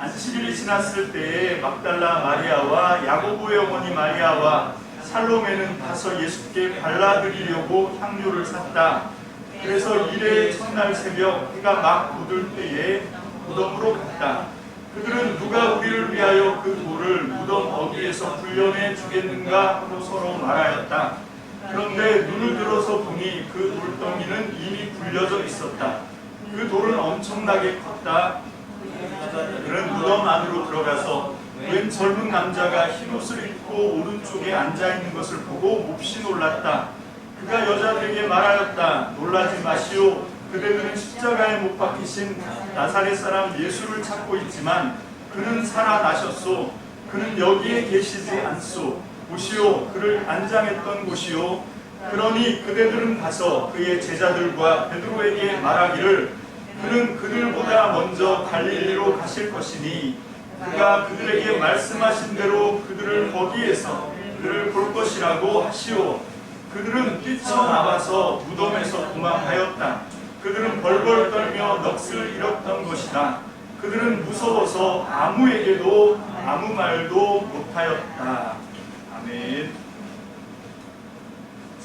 안식일이 지났을 때에 막달라 마리아와 야고보의 어머니 마리아와 살로메는 가서 예수께 발라드리려고 향료를 샀다. 그래서 이래 첫날 새벽 해가 막 돋을 때에 무덤으로 갔다. 그들은 누가 우리를 위하여 그 돌을 무덤 어귀에서 굴려내 주겠는가 하고 서로 말하였다. 그런데 눈을 들어서 보니 그 돌덩이는 이미 굴려져 있었다. 그 돌은 엄청나게 컸다. 그는 무덤 안으로 들어가서 웬 젊은 남자가 흰옷을 입고 오른쪽에 앉아있는 것을 보고 몹시 놀랐다. 그가 여자들에게 말하였다. 놀라지 마시오. 그대들은 십자가에 못 박히신 나사렛 사람 예수를 찾고 있지만 그는 살아나셨소. 그는 여기에 계시지 않소. 보시오. 그를 안장했던 곳이요. 그러니 그대들은 가서 그의 제자들과 베드로에게 말하기를 그는 그들보다 먼저 갈릴리로 가실 것이니 그가 그들에게 말씀하신 대로 그들을 거기에서 그를 볼 것이라고 하시오. 그들은 뛰쳐나와서 무덤에서 도망하였다. 그들은 벌벌 떨며 넋을 잃었던 것이다. 그들은 무서워서 아무에게도 아무 말도 못하였다. 아멘.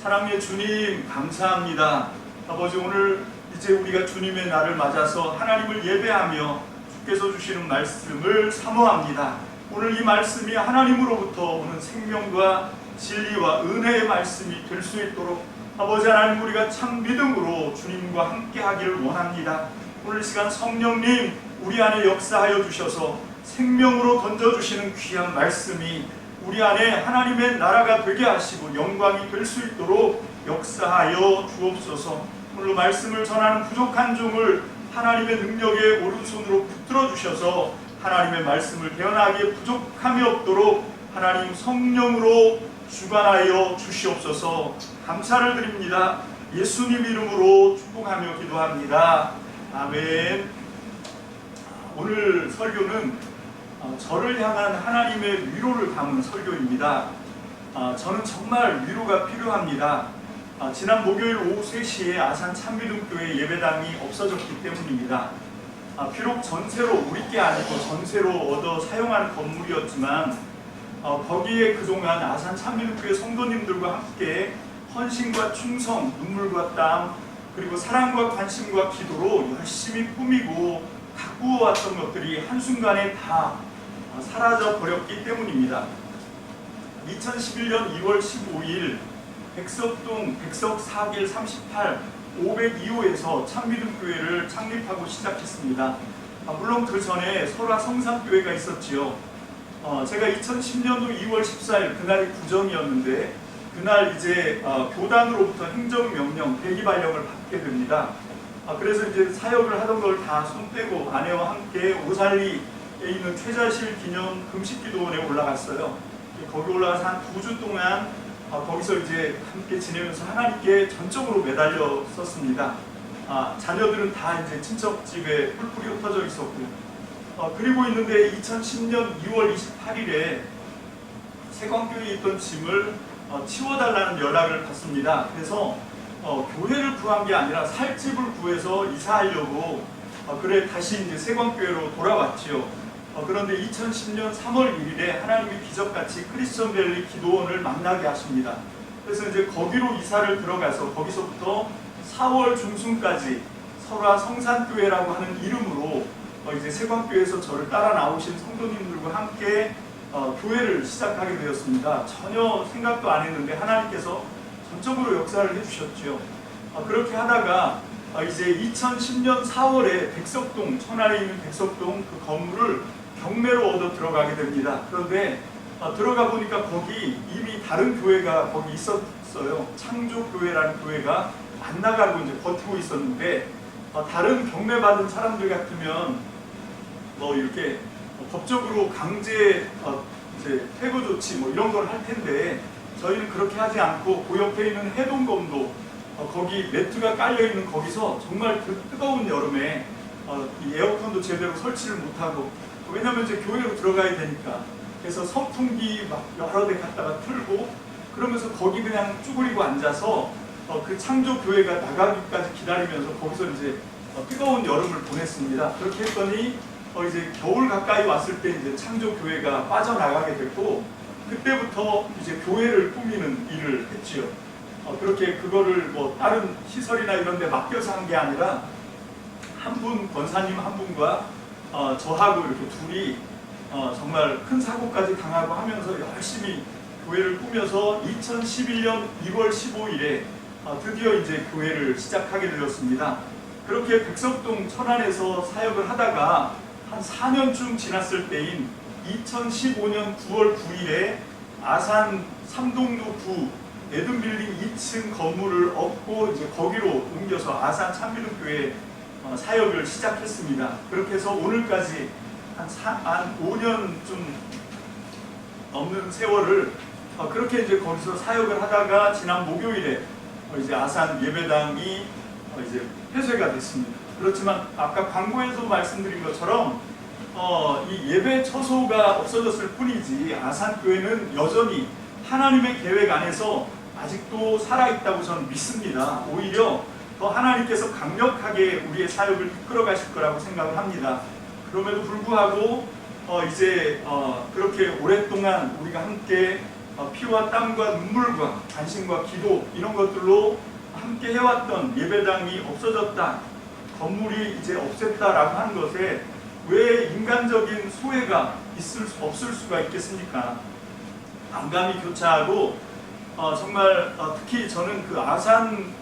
사랑의 주님, 감사합니다. 아버지, 오늘 이제 우리가 주님의 날을 맞아서 하나님을 예배하며 주께서 주시는 말씀을 사모합니다. 오늘 이 말씀이 하나님으로부터 오는 생명과 진리와 은혜의 말씀이 될 수 있도록 아버지 하나님, 우리가 참 믿음으로 주님과 함께 하기를 원합니다. 오늘 시간 성령님 우리 안에 역사하여 주셔서 생명으로 던져주시는 귀한 말씀이 우리 안에 하나님의 나라가 되게 하시고 영광이 될 수 있도록 역사하여 주옵소서. 오늘 말씀을 전하는 부족한 종을 하나님의 능력의 오른손으로 붙들어 주셔서 하나님의 말씀을 대언하기에 부족함이 없도록 하나님 성령으로 주관하여 주시옵소서. 감사를 드립니다. 예수님 이름으로 축복하며 기도합니다. 아멘. 오늘 설교는 저를 향한 하나님의 위로를 담은 설교입니다. 저는 정말 위로가 필요합니다. 지난 목요일 오후 3시에 아산 참미등교회 예배당이 없어졌기 때문입니다. 비록 전세로, 우리 게 아니고 전세로 얻어 사용하는 건물이었지만 거기에 그동안 아산 참미등교회 성도님들과 함께 헌신과 충성, 눈물과 땀, 그리고 사랑과 관심과 기도로 열심히 꾸미고 가꾸어왔던 것들이 한순간에 다 사라져 버렸기 때문입니다. 2011년 2월 15일 백석동 백석 4길 38 502호에서 참미등교회를 창립하고 시작했습니다. 물론 그 전에 설화 성산교회가 있었지요. 제가 2010년도 2월 14일 그날이 구정이었는데 그날 이제 교단으로부터 행정명령 대기 발령을 받게 됩니다. 그래서 이제 사역을 하던 걸 다 손 떼고 아내와 함께 오살리에 있는 최자실 기념 금식기도원에 올라갔어요. 거기 올라가서 한 2주 동안 거기서 이제 함께 지내면서 하나님께 전적으로 매달려 썼습니다. 자녀들은 다 이제 친척집에 뿔뿔이 흩어져 있었고, 그리고 있는데 2010년 2월 28일에 세광교회에 있던 짐을 치워달라는 연락을 받습니다. 그래서 교회를 구한 게 아니라 살 집을 구해서 이사하려고 그래 다시 이제 세광교회로 돌아왔지요. 그런데 2010년 3월 1일에 하나님이 기적같이 크리스천밸리 기도원을 만나게 하십니다. 그래서 이제 거기로 이사를 들어가서 거기서부터 4월 중순까지 설화 성산교회라고 하는 이름으로 이제 세광교회에서 저를 따라 나오신 성도님들과 함께 교회를 시작하게 되었습니다. 전혀 생각도 안 했는데 하나님께서 전적으로 역사를 해주셨죠. 그렇게 하다가 이제 2010년 4월에 백석동, 천안에 있는 백석동 그 건물을 경매로 얻어 들어가게 됩니다. 그런데 들어가 보니까 거기 이미 다른 교회가 거기 있었어요. 창조교회라는 교회가 안 나가고 이제 버티고 있었는데 다른 경매받은 사람들 같으면 이렇게 법적으로 강제 이제 퇴거 조치 이런 걸 할 텐데 저희는 그렇게 하지 않고 그 옆에 있는 해동검도 거기 매트가 깔려 있는 거기서 정말 그 뜨거운 여름에 이 에어컨도 제대로 설치를 못하고, 왜냐면 이제 교회로 들어가야 되니까, 그래서 선풍기 막 여러 대 갖다가 틀고 그러면서 거기 그냥 쭈그리고 앉아서 그 창조교회가 나가기까지 기다리면서 거기서 이제 뜨거운 여름을 보냈습니다. 그렇게 했더니 이제 겨울 가까이 왔을 때 이제 창조교회가 빠져나가게 됐고, 그때부터 이제 교회를 꾸미는 일을 했지요. 그렇게 그거를 뭐 다른 시설이나 이런 데 맡겨서 한 게 아니라 한 분, 권사님 한 분과 저하고 이렇게 둘이 정말 큰 사고까지 당하고 하면서 열심히 교회를 꾸며서 2011년 2월 15일에 드디어 이제 교회를 시작하게 되었습니다. 그렇게 백석동 천안에서 사역을 하다가 한 4년쯤 지났을 때인 2015년 9월 9일에 아산 삼동로 9 에든빌딩 2층 건물을 얻고 이제 거기로 옮겨서 아산 참미름교회 사역을 시작했습니다. 그렇게 해서 오늘까지 한 5년쯤 넘는 세월을 그렇게 이제 거기서 사역을 하다가 지난 목요일에 이제 아산 예배당이 이제 폐쇄가 됐습니다. 그렇지만 아까 광고에서 말씀드린 것처럼 이 예배 처소가 없어졌을 뿐이지 아산교회는 여전히 하나님의 계획 안에서 아직도 살아있다고 저는 믿습니다. 오히려 더 하나님께서 강력하게 우리의 사역을 이끌어 가실 거라고 생각을 합니다. 그럼에도 불구하고 이제 그렇게 오랫동안 우리가 함께 피와 땀과 눈물과 간신과 기도 이런 것들로 함께 해왔던 예배당이 없어졌다, 건물이 이제 없앴다라고 하는 것에 왜 인간적인 소외가 없을 수가 있겠습니까? 안감이 교차하고 정말 특히 저는 그 아산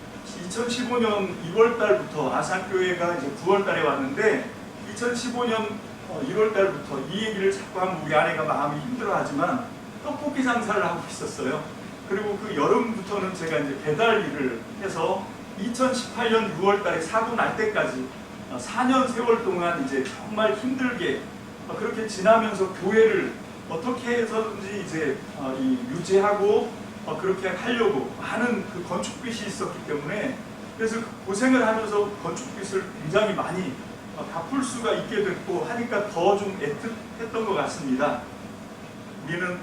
2015년 2월 달부터 아산교회가 이제 9월 달에 왔는데 2015년 1월 달부터 이 얘기를 자꾸 하면 우리 아내가 마음이 힘들어하지만 떡볶이 장사를 하고 있었어요. 그리고 그 여름부터는 제가 이제 배달 일을 해서 2018년 6월 달에 사고 날 때까지 4년 세월 동안 이제 정말 힘들게 그렇게 지나면서 교회를 어떻게 해서든지 이제 유지하고 그렇게 하려고 많은 그 건축빚이 있었기 때문에 그래서 고생을 하면서 건축빚을 굉장히 많이 갚을 수가 있게 됐고 하니까 더 좀 애틋했던 것 같습니다. 우리는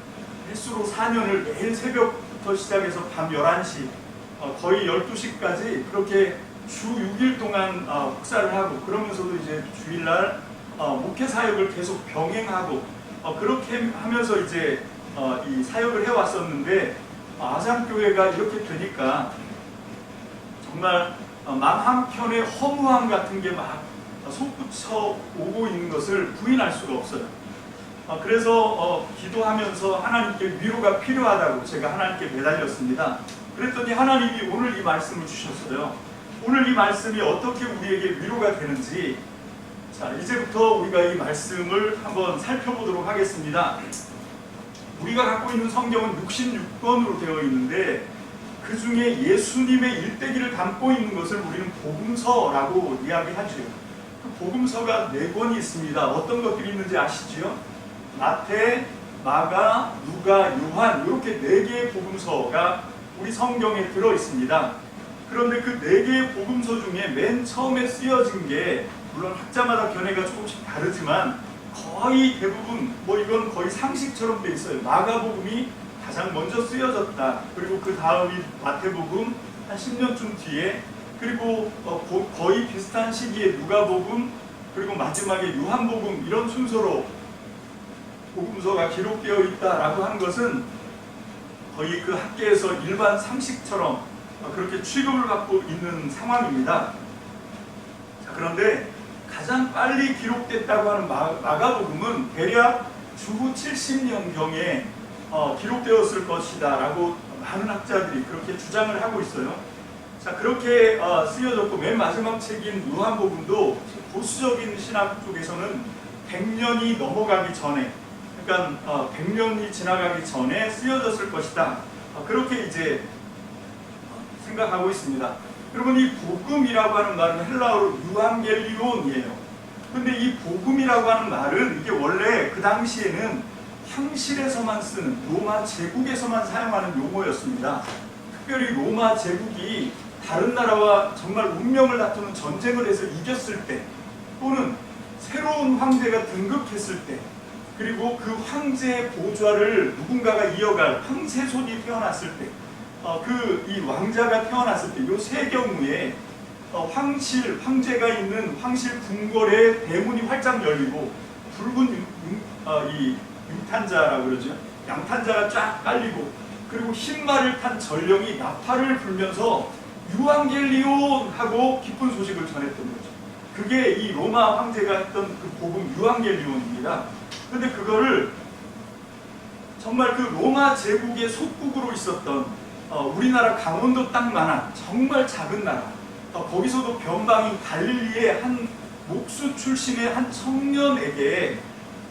횟수로 4년을 매일 새벽부터 시작해서 밤 11시 거의 12시까지 그렇게 주 6일 동안 혹사를 하고 그러면서도 이제 주일날 목회 사역을 계속 병행하고 그렇게 하면서 이제 이 사역을 해왔었는데 아산교회가 이렇게 되니까 정말 마음 한켠에 허무함 같은 게 막 솟구쳐 오고 있는 것을 부인할 수가 없어요. 그래서 기도하면서 하나님께 위로가 필요하다고 제가 하나님께 매달렸습니다. 그랬더니 하나님이 오늘 이 말씀을 주셨어요. 오늘 이 말씀이 어떻게 우리에게 위로가 되는지 자 이제부터 우리가 이 말씀을 한번 살펴보도록 하겠습니다. 우리가 갖고 있는 성경은 66권으로 되어 있는데 그 중에 예수님의 일대기를 담고 있는 것을 우리는 복음서라고 이야기하죠. 그 복음서가 4권이 있습니다. 어떤 것들이 있는지 아시지요? 마태, 마가, 누가, 요한 이렇게 4개의 복음서가 우리 성경에 들어 있습니다. 그런데 그 4개의 복음서 중에 맨 처음에 쓰여진 게 물론 학자마다 견해가 조금씩 다르지만 거의 대부분 이건 거의 상식처럼 돼 있어요. 마가복음이 가장 먼저 쓰여졌다. 그리고 그 다음이 마태복음 한 10년쯤 뒤에 그리고 거의 비슷한 시기에 누가복음 그리고 마지막에 요한복음 이런 순서로 복음서가 기록되어 있다라고 하는 것은 거의 그 학계에서 일반 상식처럼 그렇게 취급을 받고 있는 상황입니다. 자, 그런데 가장 빨리 기록됐다고 하는 마가복음은 대략 주후 70년경에 기록되었을 것이다 라고 많은 학자들이 그렇게 주장을 하고 있어요. 자 그렇게 쓰여졌고 맨 마지막 책인 요한복음도 보수적인 신학 쪽에서는 100년이 넘어가기 전에 그러니까 100년이 지나가기 전에 쓰여졌을 것이다. 그렇게 이제 생각하고 있습니다. 여러분 이 복음이라고 하는 말은 헬라어로 유앙겔리온이에요. 근데 이 복음이라고 하는 말은 이게 원래 그 당시에는 향실에서만 쓰는 로마 제국에서만 사용하는 용어였습니다. 특별히 로마 제국이 다른 나라와 정말 운명을 다투는 전쟁을 해서 이겼을 때 또는 새로운 황제가 등극했을 때 그리고 그 황제의 보좌를 누군가가 이어갈 황세손이 태어났을 때 이 왕자가 태어났을 때 이 세 경우에 황제가 있는 황실 궁궐의 대문이 활짝 열리고 붉은 이 융탄자라고 그러죠. 양탄자가 쫙 깔리고 그리고 흰 말을 탄 전령이 나팔을 불면서 유앙겔리온 하고 기쁜 소식을 전했던 거죠. 그게 이 로마 황제가 했던 그 복음 유앙겔리온입니다. 근데 그거를 정말 그 로마 제국의 속국으로 있었던 우리나라 강원도 땅만한 정말 작은 나라, 거기서도 변방인 갈릴리의 한 목수 출신의 한 청년에게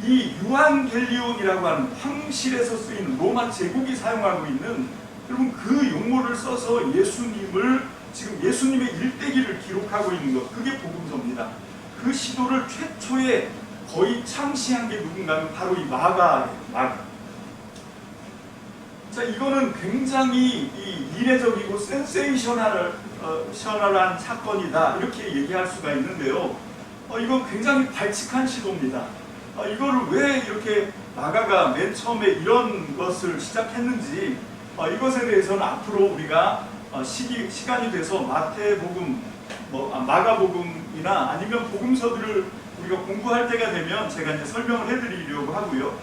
이 유앙겔리온이라고 하는 황실에서 쓰인 로마 제국이 사용하고 있는, 여러분 그 용어를 써서 예수님을 지금 예수님의 일대기를 기록하고 있는 것, 그게 복음서입니다. 그 시도를 최초에 거의 창시한 게 누군가면 바로 이 마가예요. 마가. 자, 이거는 굉장히 이례적이고 센세이셔널한 사건이다 이렇게 얘기할 수가 있는데요. 이건 굉장히 발칙한 시도입니다. 이거를 왜 이렇게 마가가 맨 처음에 이런 것을 시작했는지, 이것에 대해서는 앞으로 우리가 시간이 돼서 마태복음, 마가복음이나 아니면 복음서들을 우리가 공부할 때가 되면 제가 이제 설명을 해드리려고 하고요.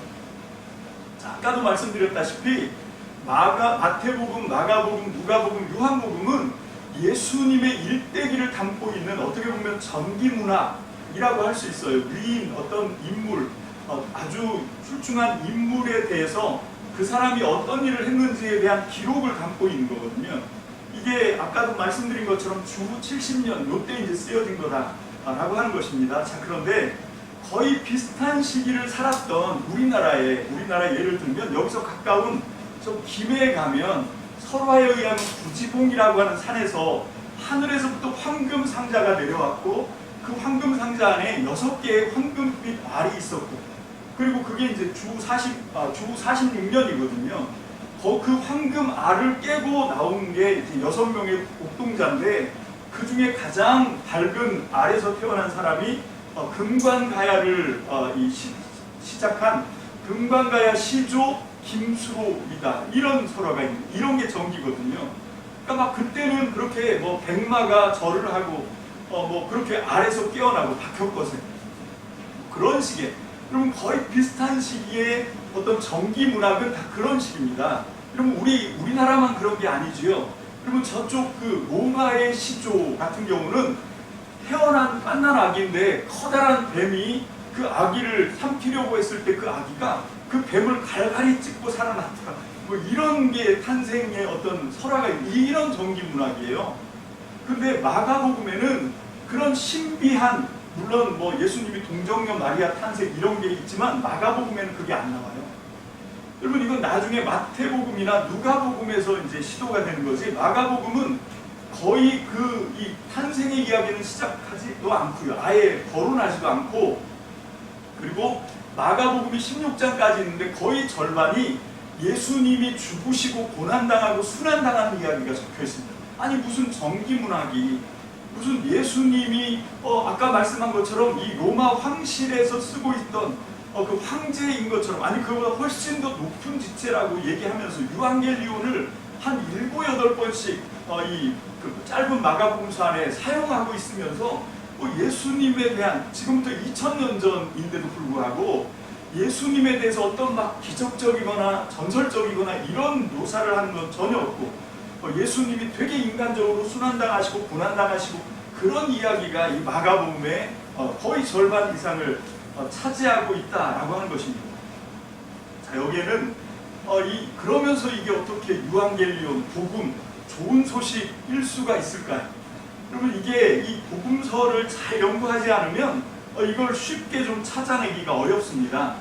자, 아까도 말씀드렸다시피 마태복음, 마가복음, 누가복음, 요한복음은 예수님의 일대기를 담고 있는 어떻게 보면 전기문학이라고 할 수 있어요. 위인 어떤 인물, 아주 출중한 인물에 대해서 그 사람이 어떤 일을 했는지에 대한 기록을 담고 있는 거거든요. 이게 아까도 말씀드린 것처럼 주 70년 요때 이제 쓰여진 거다라고 하는 것입니다. 자, 그런데 거의 비슷한 시기를 살았던 우리나라 예를 들면 여기서 가까운 저 김해에 가면 설화에 의하면 구지봉이라고 하는 산에서 하늘에서부터 황금 상자가 내려왔고 그 황금 상자 안에 6개의 황금빛 알이 있었고, 그리고 그게 이제 주 46년이거든요. 그 황금 알을 깨고 나온 게 이제 6명의 옥동자인데 그 중에 가장 밝은 알에서 태어난 사람이 금관가야를 시작한 금관가야 시조 김수로이다, 이런 설화가 있는, 이런 게 전기거든요. 그러니까 막 그때는 그렇게 뭐 백마가 절을 하고 뭐 그렇게 알에서 깨어나고 박혁거세 그런 식의, 그러면 거의 비슷한 시기에 어떤 전기 문학은 다 그런 식입니다. 그러면 우리나라만 그런 게 아니지요. 그러면 저쪽 그 로마의 시조 같은 경우는 태어난 갓난 아기인데 커다란 뱀이 그 아기를 삼키려고 했을 때 그 아기가 그 뱀을 갈갈이 찢고 살아났다, 뭐 이런 게 탄생의 어떤 설화가 이런 전기 문학이에요. 근데 마가복음에는 그런 신비한, 물론 뭐 예수님이 동정녀 마리아 탄생 이런 게 있지만 마가복음에는 그게 안 나와요. 여러분 이건 나중에 마태복음이나 누가복음에서 이제 시도가 되는 거지, 마가복음은 거의 이 탄생의 이야기는 시작하지도 않고요. 아예 거론하지도 않고, 그리고 마가복음이 16장까지 있는데 거의 절반이 예수님이 죽으시고 고난당하고 순환당하는 이야기가 적혀 있습니다. 아니 무슨 전기문학이, 무슨 예수님이 아까 말씀한 것처럼 이 로마 황실에서 쓰고 있던 그 황제인 것처럼, 아니 그보다 훨씬 더 높은 지체라고 얘기하면서 유앙겔리온을 한 7, 8번씩 그 짧은 마가복음서 안에 사용하고 있으면서 예수님에 대한, 지금부터 2000년 전인데도 불구하고 예수님에 대해서 어떤 막 기적적이거나 전설적이거나 이런 묘사를 하는 건 전혀 없고, 예수님이 되게 인간적으로 순환당하시고 고난당하시고 그런 이야기가 이 마가복음의 거의 절반 이상을 차지하고 있다라고 하는 것입니다. 자, 여기에는 그러면서 이게 어떻게 유앙겔리온, 복음, 좋은 소식일 수가 있을까요? 그러면 이게 이 복음서를 잘 연구하지 않으면 이걸 쉽게 좀 찾아내기가 어렵습니다.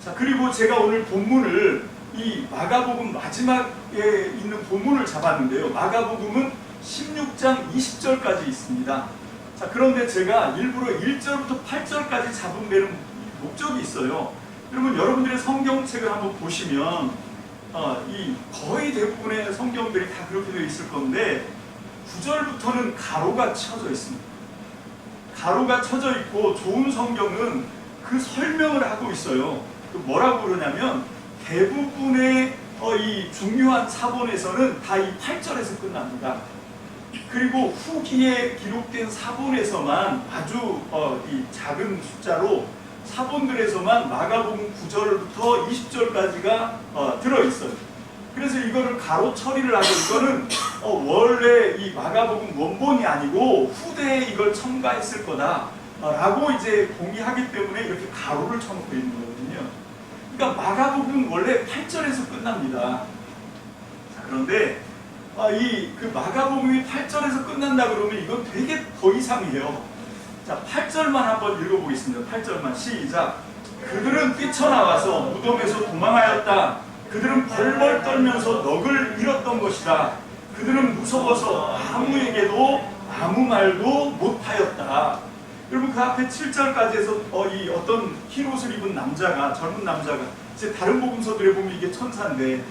자, 그리고 제가 오늘 본문을 이 마가복음 마지막에 있는 본문을 잡았는데요. 마가복음은 16장 20절까지 있습니다. 자, 그런데 제가 일부러 1절부터 8절까지 잡은 데는 목적이 있어요. 그러면 여러분들의 성경책을 한번 보시면 이 거의 대부분의 성경들이 다 그렇게 되어 있을 건데 9절부터는 가로가 쳐져 있습니다. 가로가 쳐져 있고 좋은 성경은 그 설명을 하고 있어요. 뭐라고 그러냐면 대부분의 이 중요한 사본에서는 다 이 8절에서 끝납니다. 그리고 후기에 기록된 사본에서만 아주 이 작은 숫자로 사본들에서만 마가복음 9절부터 20절까지가 들어있어요. 그래서 이거를 가로 처리를 하고 이거는 원래 이 마가복음 원본이 아니고 후대에 이걸 첨가했을 거다 라고 이제 공개하기 때문에 이렇게 가로를 쳐놓고 있는 거거든요. 그러니까 마가복음 원래 8절에서 끝납니다. 자, 그런데 이 그 마가복음이 8절에서 끝난다 그러면 이건 되게 더 이상해요. 자, 8절만 한번 읽어보겠습니다. 8절만 시작. 그들은 뛰쳐나와서 무덤에서 도망하였다. 그들은 벌벌 떨면서 넋을 잃었던 것이다. 그들은 무서워서 아무에게도 아무 말도 못하였다. 여러분 그 앞에 7절까지 해서 이 어떤 흰 옷을 입은 남자가 젊은 남자가 이제 다른 복음서들에 보면 이게 천사인데,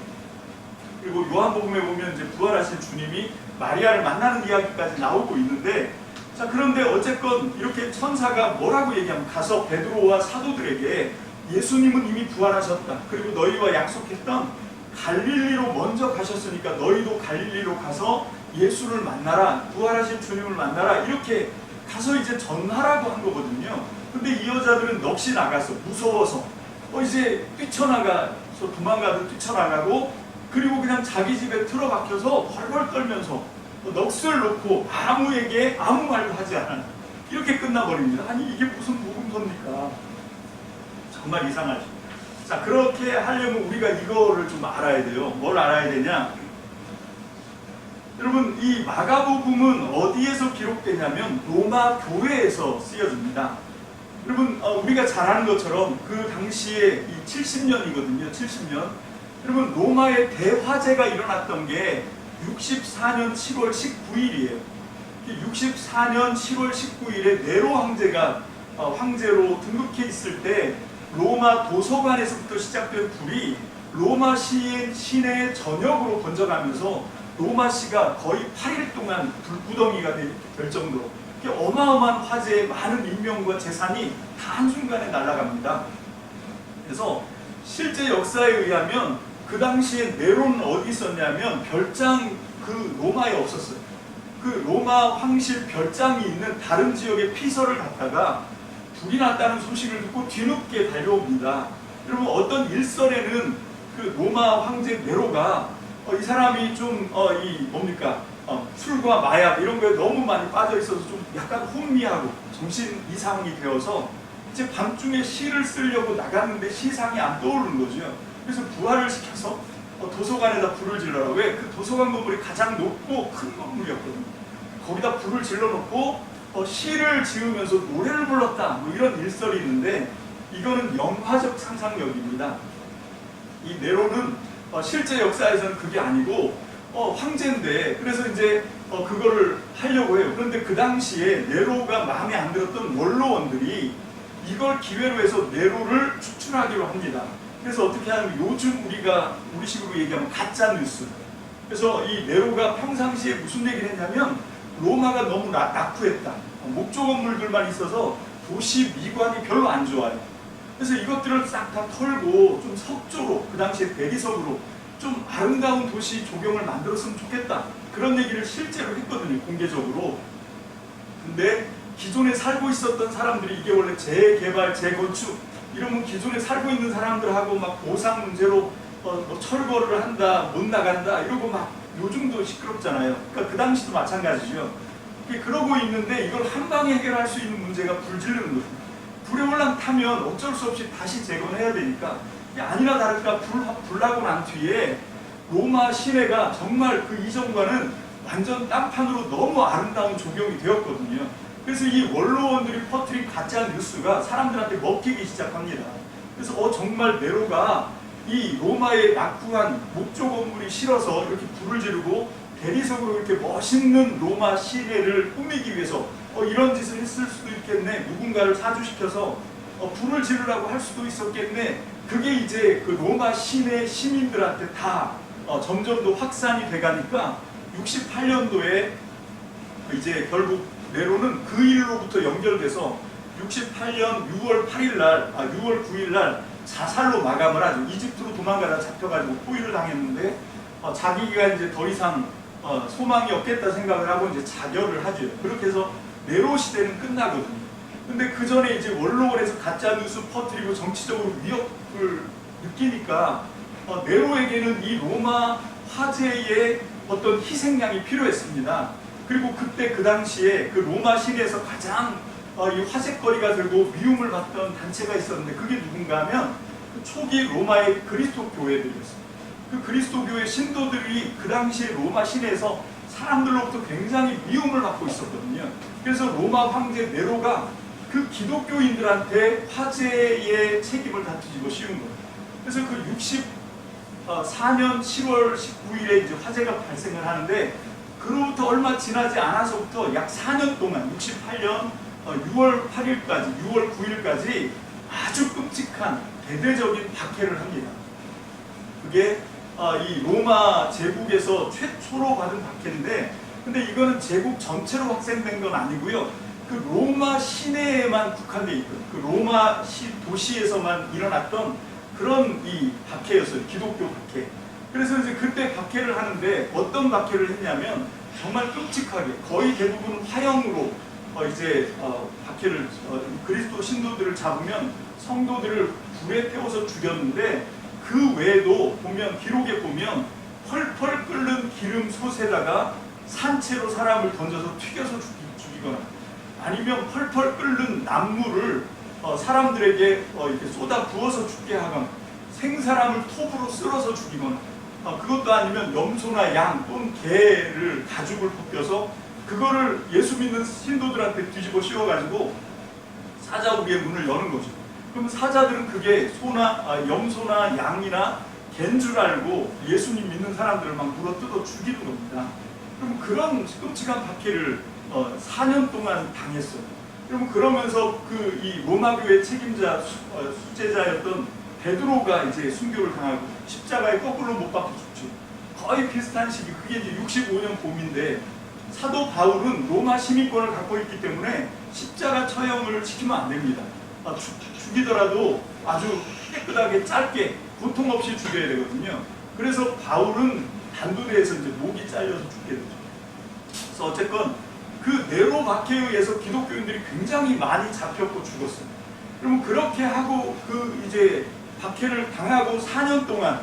그리고 요한복음에 보면 이제 부활하신 주님이 마리아를 만나는 이야기까지 나오고 있는데, 자, 그런데 어쨌건 이렇게 천사가 뭐라고 얘기하면 가서 베드로와 사도들에게 예수님은 이미 부활하셨다. 그리고 너희와 약속했던 갈릴리로 먼저 가셨으니까 너희도 갈릴리로 가서 예수를 만나라. 부활하신 주님을 만나라. 이렇게 가서 이제 전하라고 한 거거든요. 근데 이 여자들은 넋이 나가서 무서워서 이제 뛰쳐나가서 도망가도 뛰쳐나가고, 그리고 그냥 자기 집에 틀어박혀서 벌벌 떨면서 넋을 놓고 아무에게 아무 말도 하지 않아. 이렇게 끝나버립니다. 아니 이게 무슨 복음서입니까? 정말 이상하죠. 자, 그렇게 하려면 우리가 이거를 좀 알아야 돼요. 뭘 알아야 되냐? 여러분 이 마가복음은 어디에서 기록되냐면 로마 교회에서 쓰여집니다. 여러분 우리가 잘 아는 것처럼 그 당시에 이 70년이거든요. 70년. 여러분 로마의 대화재가 일어났던 게 64년 7월 19일이에요. 64년 7월 19일에 네로 황제가 황제로 등극해 있을 때 로마 도서관에서부터 시작된 불이 로마 시내 전역으로 번져가면서 로마시가 거의 8일 동안 불구덩이가 될 정도로 어마어마한 화재에 많은 인명과 재산이 다 한순간에 날아갑니다. 그래서 실제 역사에 의하면 그 당시에 네로는 어디 있었냐면 별장 그 로마에 없었어요. 그 로마 황실 별장이 있는 다른 지역에 피서를 갔다가 불이 났다는 소식을 듣고 뒤늦게 달려옵니다. 여러분 어떤 일설에는 그 로마 황제 네로가 이 사람이 좀 이 뭡니까 술과 마약 이런 거에 너무 많이 빠져 있어서 좀 약간 혼미하고 정신 이상이 되어서 이제 밤중에 시를 쓰려고 나갔는데 시상이 안 떠오르는 거죠. 그래서 부활을 시켜서 도서관에다 불을 질러라. 왜? 그 도서관 건물이 가장 높고 큰 건물이었거든요. 거기다 불을 질러놓고 시를 지으면서 노래를 불렀다. 뭐 이런 일설이 있는데 이거는 영화적 상상력입니다. 이 네로는 실제 역사에서는 그게 아니고 황제인데 그래서 이제 그거를 하려고 해요. 그런데 그 당시에 네로가 마음에 안 들었던 원로원들이 이걸 기회로 해서 네로를 추출하기로 합니다. 그래서 어떻게 하면 요즘 우리 식으로 얘기하면 가짜 뉴스. 그래서 이 네로가 평상시에 무슨 얘기를 했냐면 로마가 너무 낙후했다. 목조 건물들만 있어서 도시 미관이 별로 안 좋아요. 그래서 이것들을 싹 다 털고 좀 석조로 그 당시에 대리석으로 좀 아름다운 도시 조경을 만들었으면 좋겠다. 그런 얘기를 실제로 했거든요. 공개적으로. 근데 기존에 살고 있었던 사람들이 이게 원래 재개발, 재건축 이러면 기존에 살고 있는 사람들하고 막 보상 문제로 뭐 철거를 한다, 못 나간다 이러고 막 요즘도 시끄럽잖아요. 그러니까 그 당시도 마찬가지죠. 그러고 있는데 이걸 한 방에 해결할 수 있는 문제가 불 지르는 거죠. 불에 올라타면 어쩔 수 없이 다시 재건해야 되니까 아니나 다를까 불 나고 난 뒤에 로마 시내가 정말 그 이전과는 완전 딴판으로 너무 아름다운 조경이 되었거든요. 그래서 이 원로원들이 퍼뜨린 가짜 뉴스가 사람들한테 먹히기 시작합니다. 그래서 정말 네로가 이 로마의 낙후한 목조 건물이 싫어서 이렇게 불을 지르고 대리석으로 이렇게 멋있는 로마 시내를 꾸미기 위해서 이런 짓을 했을 수도 있겠네. 누군가를 사주시켜서 불을 지르라고 할 수도 있었겠네. 그게 이제 그 로마 시내 시민들한테 다 점점 더 확산이 돼가니까 68년도에 이제 결국 네로는 그 일로부터 연결돼서 68년 6월 8일 날, 6월 9일 날 자살로 마감을 하죠. 이집트로 도망가다 잡혀가지고 포위를 당했는데 자기가 이제 더 이상 소망이 없겠다 생각을 하고 이제 자결을 하죠. 그렇게 해서 네로 시대는 끝나거든요. 근데 그 전에 이제 원로원에서 가짜 뉴스 퍼뜨리고 정치적으로 위협을 느끼니까 네로에게는 이 로마 화제의 어떤 희생양이 필요했습니다. 그리고 그때 그 당시에 그 로마 시내에서 가장 이 화제거리가 되고 미움을 받던 단체가 있었는데 그게 누군가 하면 그 초기 로마의 그리스도 교회들이었어요. 그 그리스도 교회 신도들이 그 당시에 로마 시내에서 사람들로부터 굉장히 미움을 받고 있었거든요. 그래서 로마 황제 네로가 그 기독교인들한테 화제의 책임을 다 뒤집어 씌운 거예요. 그래서 그 64년 10월 19일에 이제 화재가 발생을 하는데 그로부터 얼마 지나지 않아서부터 약 4년 동안 68년 6월 8일까지 6월 9일까지 아주 끔찍한 대대적인 박해를 합니다. 그게 이 로마 제국에서 최초로 받은 박해인데 근데 이거는 제국 전체로 확산된 건 아니고요. 그 로마 시내에만 국한돼 있던 그 로마 도시에서만 일어났던 그런 이 박해였어요. 기독교 박해. 그래서 이제 그때 박해를 하는데 어떤 박해를 했냐면 정말 끔찍하게 거의 대부분 화형으로 박해를 그리스도 신도들을 잡으면 성도들을 불에 태워서 죽였는데 그 외에도 보면 기록에 보면 펄펄 끓는 기름 솥에다가 산채로 사람을 던져서 튀겨서 죽이거나 아니면 펄펄 끓는 나무를 사람들에게 이렇게 쏟아 부어서 죽게 하거나 생사람을 톱으로 쓸어서 죽이거나 그것도 아니면 염소나 양 또는 개를 가죽을 벗겨서 그거를 예수 믿는 신도들한테 뒤집어 씌워가지고 사자국의 문을 여는 거죠. 그럼 사자들은 그게 염소나 양이나 개인 줄 알고 예수님 믿는 사람들을 막 물어뜯어 죽이는 겁니다. 그럼 그런 끔찍한 박해를 4년 동안 당했어요. 그럼 그러면서 그 이 로마교회 책임자 수제자였던 베드로가 이제 순교를 당하고 십자가에 거꾸로 못 박혀 죽죠. 거의 비슷한 시기, 그게 이제 65년 봄인데 사도 바울은 로마 시민권을 갖고 있기 때문에 십자가 처형을 시키면 안 됩니다. 죽이더라도 아주 깨끗하게 짧게 고통 없이 죽여야 되거든요. 그래서 바울은 단두대에서 이제 목이 잘려서 죽게 되죠. 그래서 어쨌건 그 네로 박해에 의해서 기독교인들이 굉장히 많이 잡혔고 죽었어요. 그러면 그렇게 하고 그 이제 박해를 당하고 4년 동안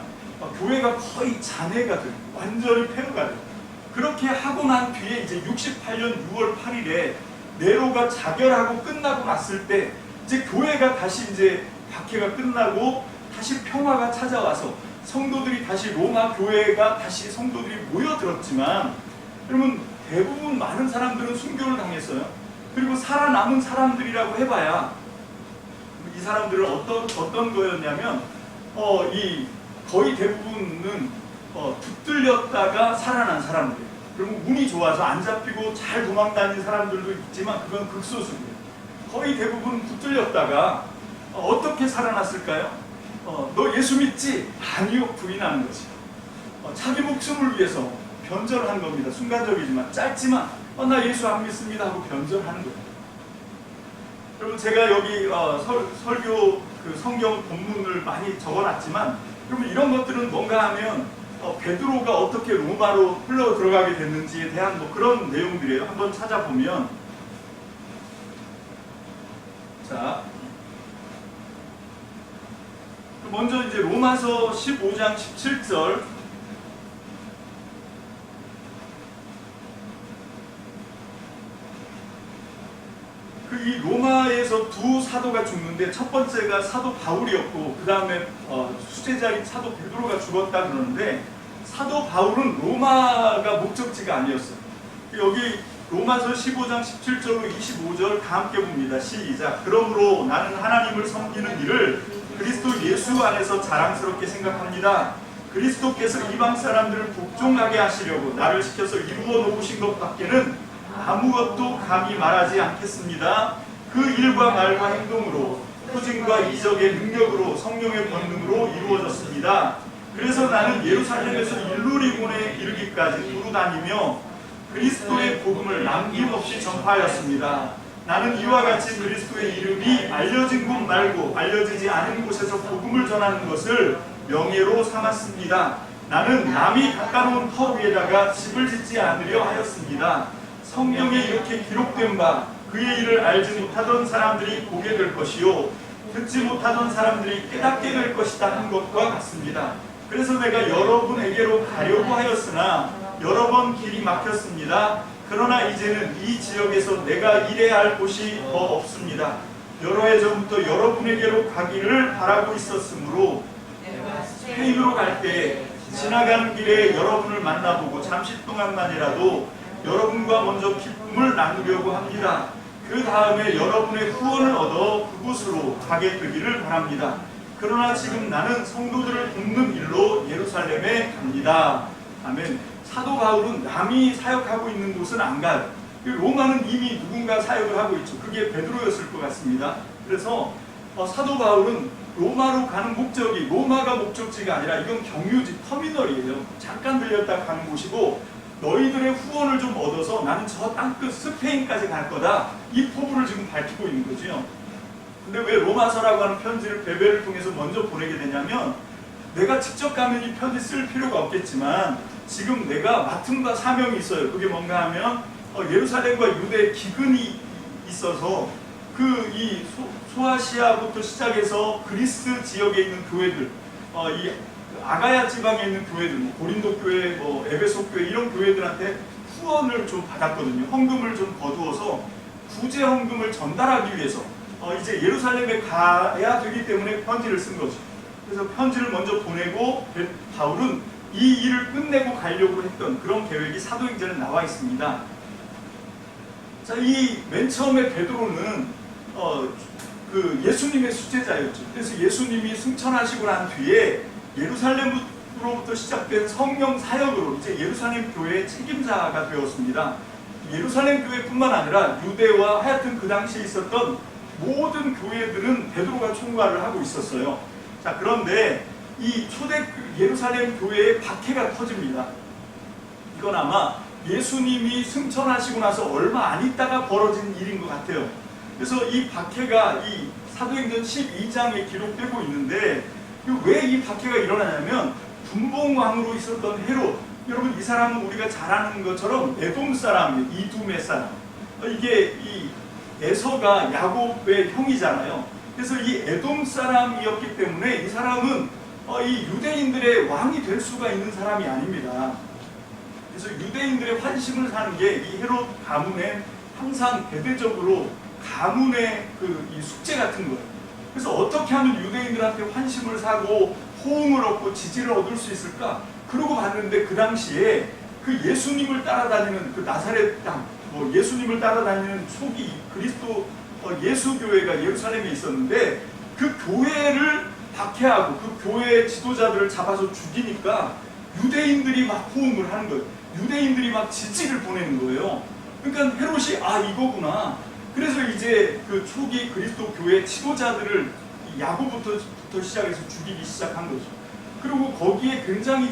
교회가 거의 잔해가 돼요. 완전히 폐허가 돼요. 그렇게 하고 난 뒤에 이제 68년 6월 8일에 네로가 자결하고 끝나고 났을 때 이제 교회가 다시 이제 박해가 끝나고 다시 평화가 찾아와서 성도들이 다시 로마 교회가 다시 성도들이 모여들었지만 여러분 대부분 많은 사람들은 순교를 당했어요. 그리고 살아남은 사람들이라고 해봐야 이 사람들은 어떤 거였냐면 이 거의 대부분은 붙들렸다가 살아난 사람들. 그리고 운이 좋아서 안 잡히고 잘 도망다닌 사람들도 있지만 그건 극소수고요. 거의 대부분 붙들렸다가 어떻게 살아났을까요? 너 예수 믿지? 아니요. 부인하는 거지. 자기 목숨을 위해서 변절한 겁니다. 순간적이지만 짧지만 나 예수 안 믿습니다 하고 변절하는 거예요. 여러분 제가 여기 설교 그 성경 본문을 많이 적어놨지만 여러분 이런 것들은 뭔가 하면 베드로가 어떻게 로마로 흘러 들어가게 됐는지에 대한 뭐 그런 내용들이에요. 한번 찾아보면 자 먼저 이제 로마서 15장 17절 이 로마에서 두 사도가 죽는데 첫 번째가 사도 바울이었고 그 다음에 수제자인 사도 베드로가 죽었다 그러는데 사도 바울은 로마가 목적지가 아니었어요. 여기 로마서 15장 17절로 25절 다 함께 봅니다. 시작. 그러므로 나는 하나님을 섬기는 일을 그리스도 예수 안에서 자랑스럽게 생각합니다. 그리스도께서 이방 사람들을 복종하게 하시려고 나를 시켜서 이루어 놓으신 것 밖에는 아무것도 감히 말하지 않겠습니다. 그 일과 말과 행동으로 표징과 이적의 능력으로 성령의 권능으로 이루어졌습니다. 그래서 나는 예루살렘에서 일루리곤에 이르기까지 두루 다니며 그리스도의 복음을 남김없이 전파하였습니다. 나는 이와 같이 그리스도의 이름이 알려진 곳 말고 알려지지 않은 곳에서 복음을 전하는 것을 명예로 삼았습니다. 나는 남이 깎아놓은 터 위에다가 집을 짓지 않으려 하였습니다. 성경에 이렇게 기록된 바 그의 일을 알지 못하던 사람들이 보게 될 것이요 듣지 못하던 사람들이 깨닫게 될 것이다 한 것과 같습니다. 그래서 내가 여러분에게로 가려고 하였으나 여러 번 길이 막혔습니다. 그러나 이제는 이 지역에서 내가 일해야 할 곳이 더 없습니다. 여러 해 전부터 여러분에게로 가기를 바라고 있었으므로 스페인으로 갈 때 지나가는 길에 여러분을 만나보고 잠시 동안만이라도 여러분과 먼저 기쁨을 나누려고 합니다. 그 다음에 여러분의 후원을 얻어 그곳으로 가게 되기를 바랍니다. 그러나 지금 나는 성도들을 돕는 일로 예루살렘에 갑니다. 아멘. 사도 바울은 남이 사역하고 있는 곳은 안 가요. 로마는 이미 누군가 사역을 하고 있죠. 그게 베드로였을 것 같습니다. 그래서 사도 바울은 로마로 가는 목적이 로마가 목적지가 아니라 이건 경유지 터미널이에요. 잠깐 들렸다 가는 곳이고 너희들의 후원을 좀 얻어서 나는 저 땅끝 스페인까지 갈 거다. 이 포부를 지금 밝히고 있는 거죠. 근데 왜 로마서라고 하는 편지를 베베를 통해서 먼저 보내게 되냐면 내가 직접 가면 이 편지 쓸 필요가 없겠지만 지금 내가 맡은 바 사명이 있어요. 그게 뭔가 하면 예루살렘과 유대의 기근이 있어서 그 이 소아시아부터 시작해서 그리스 지역에 있는 교회들, 이 아가야 지방에 있는 교회들, 뭐 고린도 교회, 뭐 에베소 교회 이런 교회들한테 후원을 좀 받았거든요. 헌금을 좀 거두어서 구제 헌금을 전달하기 위해서 이제 예루살렘에 가야 되기 때문에 편지를 쓴 거죠. 그래서 편지를 먼저 보내고 바울은 이 일을 끝내고 가려고 했던 그런 계획이 사도행전에 나와 있습니다. 자, 이 맨 처음에 베드로는 그 예수님의 수제자였죠. 그래서 예수님이 승천하시고 난 뒤에 예루살렘으로부터 시작된 성령 사역으로 이제 예루살렘 교회의 책임자가 되었습니다. 예루살렘 교회뿐만 아니라 유대와 하여튼 그 당시에 있었던 모든 교회들은 베드로가 총괄을 하고 있었어요. 자, 그런데 이 초대 예루살렘 교회에 박해가 터집니다. 이건 아마 예수님이 승천하시고 나서 얼마 안 있다가 벌어진 일인 것 같아요. 그래서 이 박해가 이 사도행전 12장에 기록되고 있는데 왜 이 박해가 일어나냐면 분봉왕으로 있었던 헤롯, 여러분 이 사람은 우리가 잘 아는 것처럼 에돔 사람이에요. 이두메 사람. 이게 이 에서가 야곱의 형이잖아요. 그래서 이 에돔 사람이었기 때문에 이 사람은 이 유대인들의 왕이 될 수가 있는 사람이 아닙니다. 그래서 유대인들의 환심을 사는 게 이 헤롯 가문에 항상 대대적으로 가문의 이 숙제 같은 거예요. 그래서 어떻게 하면 유대인들한테 환심을 사고 호응을 얻고 지지를 얻을 수 있을까? 그러고 봤는데 그 당시에 그 예수님을 따라다니는 그 나사렛 땅, 뭐 예수님을 따라다니는 초기 그리스도 예수교회가 예루살렘에 있었는데 그 교회를 박해하고 그 교회의 지도자들을 잡아서 죽이니까 유대인들이 막 호응을 하는 거예요. 유대인들이 막 지지를 보내는 거예요. 그러니까 헤롯이 이거구나. 그래서 이제 그 초기 그리스도 교회 지도자들을 야고부터 시작해서 죽이기 시작한 거죠. 그리고 거기에 굉장히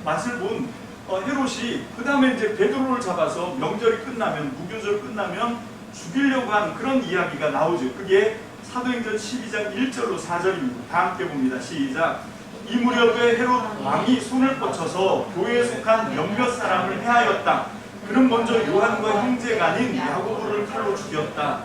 맛을 본 헤롯이 그 다음에 이제 베드로를 잡아서 명절이 끝나면 무교절 끝나면 죽이려고 하는 그런 이야기가 나오죠. 그게 사도행전 12장 1절로 4절입니다. 다 함께 봅니다. 시작. 이 무렵에 헤롯 왕이 손을 뻗쳐서 교회에 속한 몇몇 사람을 해하였다. 그는 먼저 요한과 형제가 아닌 야고보를 칼로 죽였다.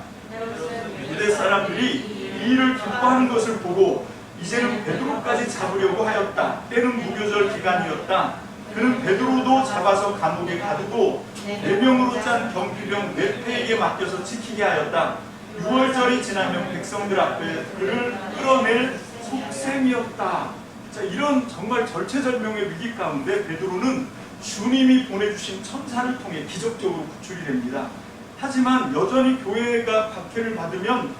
유대 사람들이 이 일을 기뻐하는 것을 보고 이제는 베드로까지 잡으려고 하였다. 때는 무교절 기간이었다. 그는 베드로도 잡아서 감옥에 가두고 4명으로 짠 경비병 네페에게 맡겨서 지키게 하였다. 6월절이 지나면 백성들 앞에 그를 끌어낼 속셈이었다. 자, 이런 정말 절체절명의 위기 가운데 베드로는 주님이 보내주신 천사를 통해 기적적으로 구출이 됩니다. 하지만 여전히 교회가 박해를 받으면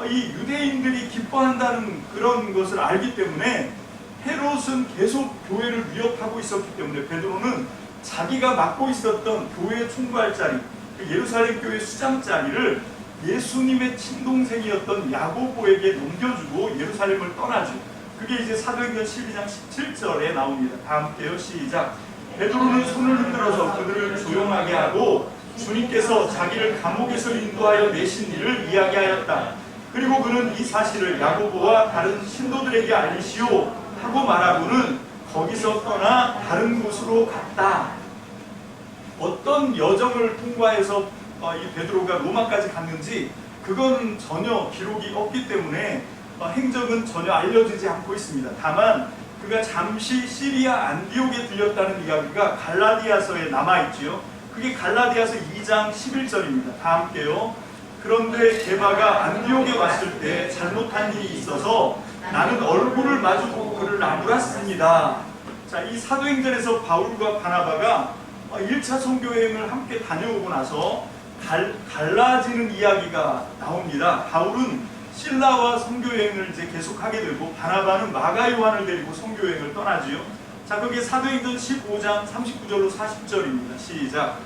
이 유대인들이 기뻐한다는 그런 것을 알기 때문에 헤롯은 계속 교회를 위협하고 있었기 때문에 베드로는 자기가 맡고 있었던 교회 총괄 자리, 예루살렘 교회 수장 자리를 예수님의 친동생이었던 야고보에게 넘겨주고 예루살렘을 떠나죠. 그게 이제 사도행전 12장 17절에 나옵니다. 다 함께요. 시작. 베드로는 손을 흔들어서 그들을 조용하게 하고 주님께서 자기를 감옥에서 인도하여 내신 일을 이야기하였다. 그리고 그는 이 사실을 야고보와 다른 신도들에게 알리시오 하고 말하고는 거기서 떠나 다른 곳으로 갔다. 어떤 여정을 통과해서 이 베드로가 로마까지 갔는지 그건 전혀 기록이 없기 때문에 행적은 전혀 알려지지 않고 있습니다. 다만 그가 잠시 시리아 안디옥에 들렸다는 이야기가 갈라디아서에 남아있지요. 그게 갈라디아서 2장 11절입니다. 다 함께요. 그런데 게바가 안디옥에 왔을 때 잘못한 일이 있어서 나는 얼굴을 마주보고 그를 나무랐습니다. 자, 이 사도행전에서 바울과 바나바가 1차 선교여행을 함께 다녀오고 나서 갈라지는 이야기가 나옵니다. 바울은 실라와 선교여행을 이제 계속하게 되고 바나바는 마가 요한을 데리고 선교여행을 떠나지요. 자, 그게 사도행전 15장 39절로 40절입니다. 시작.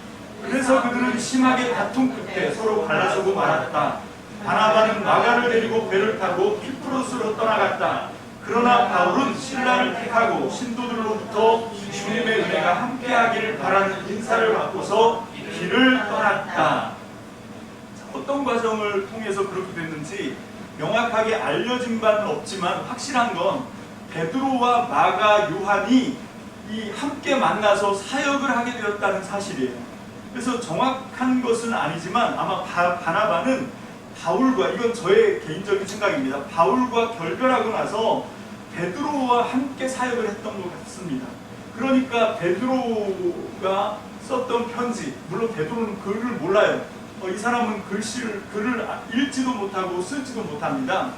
그래서 그들은 심하게 다툼 끝에 서로 갈라서고 말았다. 바나바는 마가를 데리고 배를 타고 키프로스로 떠나갔다. 그러나 바울은 신라를 택하고 신도들로부터 주님의 은혜가 함께하기를 바라는 인사를 받고서 길을 떠났다. 자, 어떤 과정을 통해서 그렇게 됐는지 명확하게 알려진 바는 없지만 확실한 건 베드로와 마가 요한이 이 함께 만나서 사역을 하게 되었다는 사실이에요. 그래서 정확한 것은 아니지만 아마 바나바는 바울과, 이건 저의 개인적인 생각입니다, 바울과 결별하고 나서 베드로와 함께 사역을 했던 것 같습니다. 그러니까 베드로가 썼던 편지, 물론 베드로는 글을 몰라요. 이 사람은 글을 읽지도 못하고 쓰지도 못합니다.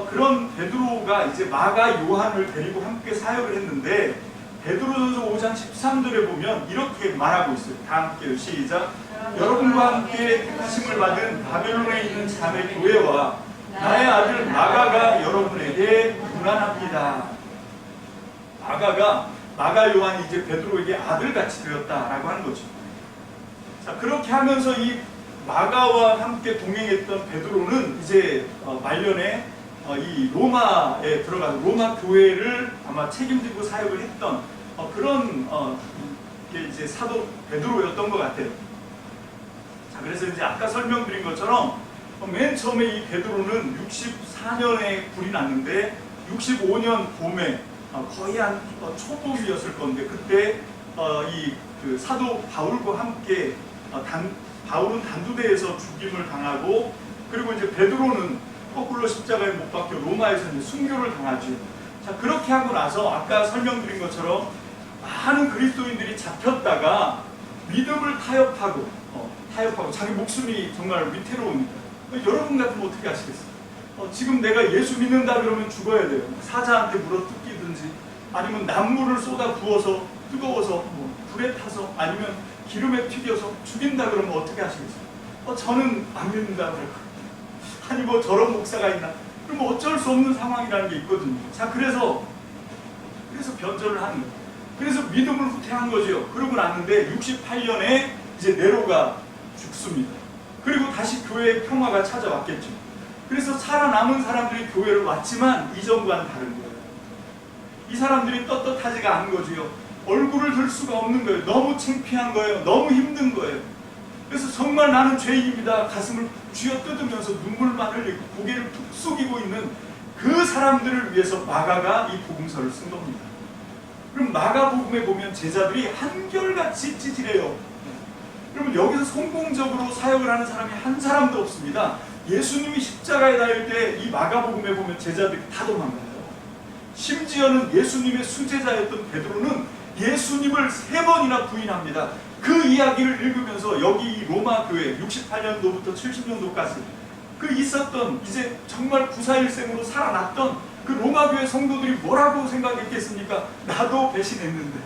그런 베드로가 이제 마가 요한을 데리고 함께 사역을 했는데 베드로전서 5장 13절에 보면 이렇게 말하고 있어요. 다 함께요. 시작. 여러분과 함께 택하심을 받은 바벨론에 있는 자매 교회와 나의 아들 마가가 여러분에게 문안합니다. 마가 요한이 이제 베드로에게 아들같이 되었다라고 하는 거죠. 자, 그렇게 하면서 이 마가와 함께 동행했던 베드로는 이제 말년에 이 로마에 들어가서 로마 교회를 아마 책임지고 사역을 했던 그런 게 이제 사도 베드로였던 것 같아요. 자, 그래서 이제 아까 설명드린 것처럼 맨 처음에 이 베드로는 64년에 불이 났는데 65년 봄에 거의 한 초봄이었을 건데 그때 그 사도 바울과 함께 바울은 단두대에서 죽임을 당하고 그리고 이제 베드로는 거꾸로 십자가에 못 박혀 로마에서 이제 순교를 당하죠. 자, 그렇게 하고 나서 아까 설명드린 것처럼 많은 그리스도인들이 잡혔다가 믿음을 타협하고 자기 목숨이 정말 위태로웁니다. 여러분 같으면 어떻게 하시겠어요? 지금 내가 예수 믿는다 그러면 죽어야 돼요. 사자한테 물어 뜯기든지 아니면 난물을 쏟아 부어서 뜨거워서 불에 타서 아니면 기름에 튀겨서 죽인다 그러면 어떻게 하시겠어요? 저는 안 믿는다 그럴 거예요. 아니 저런 목사가 있나? 그럼 어쩔 수 없는 상황이라는 게 있거든요. 자, 그래서 변절을 하는 거예요. 그래서 믿음을 후퇴한 거죠. 그러고 났는데 68년에 이제 네로가 죽습니다. 그리고 다시 교회의 평화가 찾아왔겠죠. 그래서 살아남은 사람들이 교회를 왔지만 이전과는 다른 거예요. 이 사람들이 떳떳하지가 않은 거지요. 얼굴을 들 수가 없는 거예요. 너무 창피한 거예요. 너무 힘든 거예요. 그래서 정말 나는 죄인입니다. 가슴을 쥐어뜯으면서 눈물만 흘리고 고개를 푹 숙이고 있는 그 사람들을 위해서 마가가 이 복음서를 쓴 겁니다. 그럼 마가복음에 보면 제자들이 한결같이 찌질해요. 그러면 여기서 성공적으로 사역을 하는 사람이 한 사람도 없습니다. 예수님이 십자가에 달릴 때 이 마가복음에 보면 제자들이 다 도망가요. 심지어는 예수님의 수제자였던 베드로는 예수님을 3번이나 부인합니다. 그 이야기를 읽으면서 여기 로마 교회 68년도부터 70년도까지 그 있었던 이제 정말 구사일생으로 살아났던 그 로마 교회 성도들이 뭐라고 생각했겠습니까? 나도 배신했는데,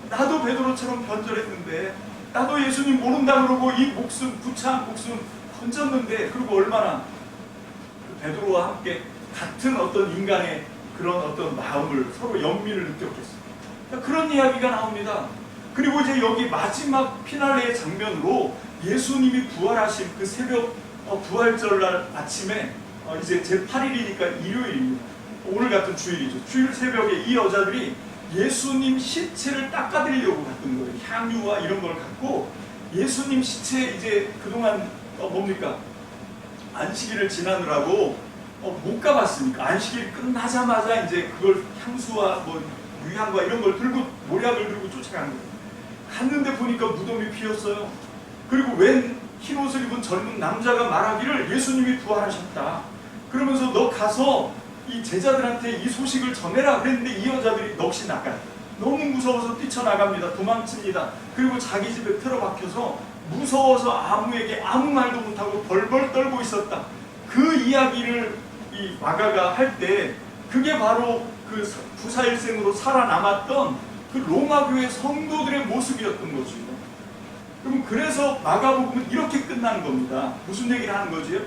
나도 베드로처럼 변절했는데, 나도 예수님 모른다 그러고 이 목숨, 구차한 목숨 던졌는데, 그리고 얼마나 그 베드로와 함께 같은 어떤 인간의 그런 어떤 마음을 서로 연민을 느꼈겠어요. 그런 이야기가 나옵니다. 그리고 이제 여기 마지막 피날레의 장면으로 예수님이 부활하신 그 새벽 부활절날 아침에 이제 제8일이니까 일요일입니다. 오늘 같은 주일이죠. 주일 새벽에 이 여자들이 예수님 시체를 닦아드리려고 갔던 거예요. 향유와 이런 걸 갖고 예수님 시체 이제 그동안 뭡니까? 안식일을 지나느라고 못 가봤으니까 안식일 끝나자마자 이제 그걸 향수와 뭐 유향과 이런 걸 들고 모략을 들고 쫓아간 거예요. 갔는데 보니까 무덤이 비었어요. 그리고 웬 흰옷을 입은 젊은 남자가 말하기를 예수님이 부활하셨다. 그러면서 너 가서 이 제자들한테 이 소식을 전해라 그랬는데 이 여자들이 넋이 나가요. 너무 무서워서 뛰쳐나갑니다. 도망칩니다. 그리고 자기 집에 틀어박혀서 무서워서 아무에게 아무 말도 못하고 벌벌 떨고 있었다. 그 이야기를 이 마가가 할 때 그게 바로 그 부사일생으로 살아남았던 그 로마 교회 성도들의 모습이었던 거죠. 여러분, 그래서 마가복음은 이렇게 끝나는 겁니다. 무슨 얘기를 하는 거지요?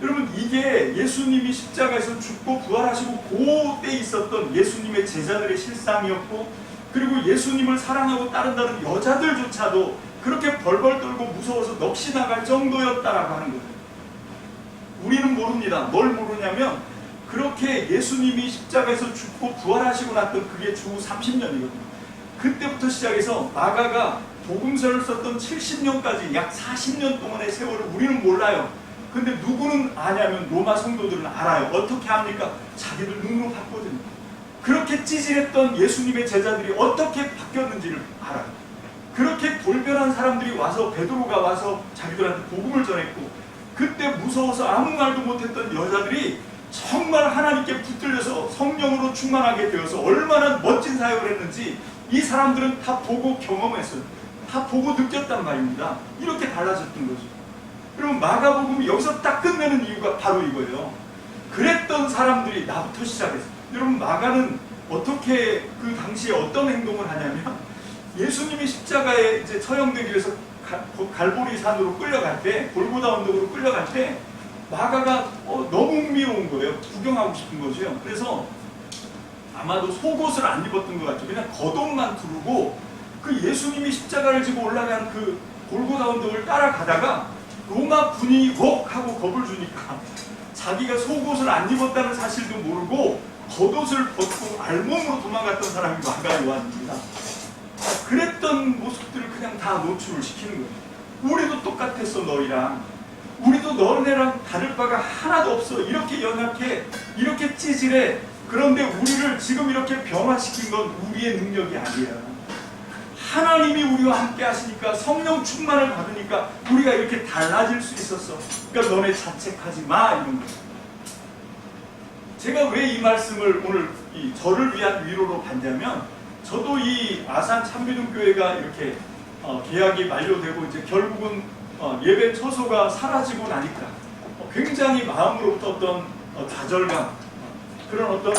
여러분, 이게 예수님이 십자가에서 죽고 부활하시고 그때 있었던 예수님의 제자들의 실상이었고, 그리고 예수님을 사랑하고 따른다는 여자들조차도 그렇게 벌벌 떨고 무서워서 넋이 나갈 정도였다라고 하는 거예요. 우리는 모릅니다. 뭘 모르냐면 그렇게 예수님이 십자가에서 죽고 부활하시고 났던 그게 주 30년이거든요. 그때부터 시작해서 마가가 복음서를 썼던 70년까지 약 40년 동안의 세월을 우리는 몰라요. 근데 누구는 아냐면 로마 성도들은 알아요. 어떻게 합니까? 자기들 눈으로 봤거든요. 그렇게 찌질했던 예수님의 제자들이 어떻게 바뀌었는지를 알아요. 그렇게 돌변한 사람들이 와서, 베드로가 와서 자기들한테 복음을 전했고, 그때 무서워서 아무 말도 못했던 여자들이 정말 하나님께 붙들려서 성령으로 충만하게 되어서 얼마나 멋진 사역을 했는지 이 사람들은 다 보고 경험했어요. 다 보고 느꼈단 말입니다. 이렇게 달라졌던 거죠. 그럼 마가복음이 여기서 딱 끝내는 이유가 바로 이거예요. 그랬던 사람들이 나부터 시작했어요. 여러분, 마가는 어떻게 그 당시에 어떤 행동을 하냐면 예수님이 십자가에 이제 처형되기 위해서 갈보리 산으로 끌려갈 때, 골고다 언덕으로 끌려갈 때 마가가 너무 흥미로운 거예요. 구경하고 싶은 거죠. 그래서 아마도 속옷을 안 입었던 것 같죠. 그냥 겉옷만 두르고 그 예수님이 십자가를 지고 올라간 그 골고다 언덕을 따라가다가 로마 군인이 헉 하고 겁을 주니까 자기가 속옷을 안 입었다는 사실도 모르고 겉옷을 벗고 알몸으로 도망갔던 사람이 마가 요한입니다. 그랬던 모습들을 그냥 다 노출을 시키는 거예요. 우리도 똑같았어, 너희랑. 우리도 너네랑 다를 바가 하나도 없어. 이렇게 연약해, 이렇게 찌질해. 그런데 우리를 지금 이렇게 변화시킨 건 우리의 능력이 아니야. 하나님이 우리와 함께 하시니까, 성령 충만을 받으니까 우리가 이렇게 달라질 수 있었어. 그러니까 너네 자책하지 마, 이런 거예요. 제가 왜 이 말씀을 오늘 저를 위한 위로로 받냐면, 저도 이 아산 참미동교회가 이렇게 계약이 만료되고 이제 결국은 예배 처소가 사라지고 나니까 굉장히 마음으로부터 어떤 좌절감, 그런 어떤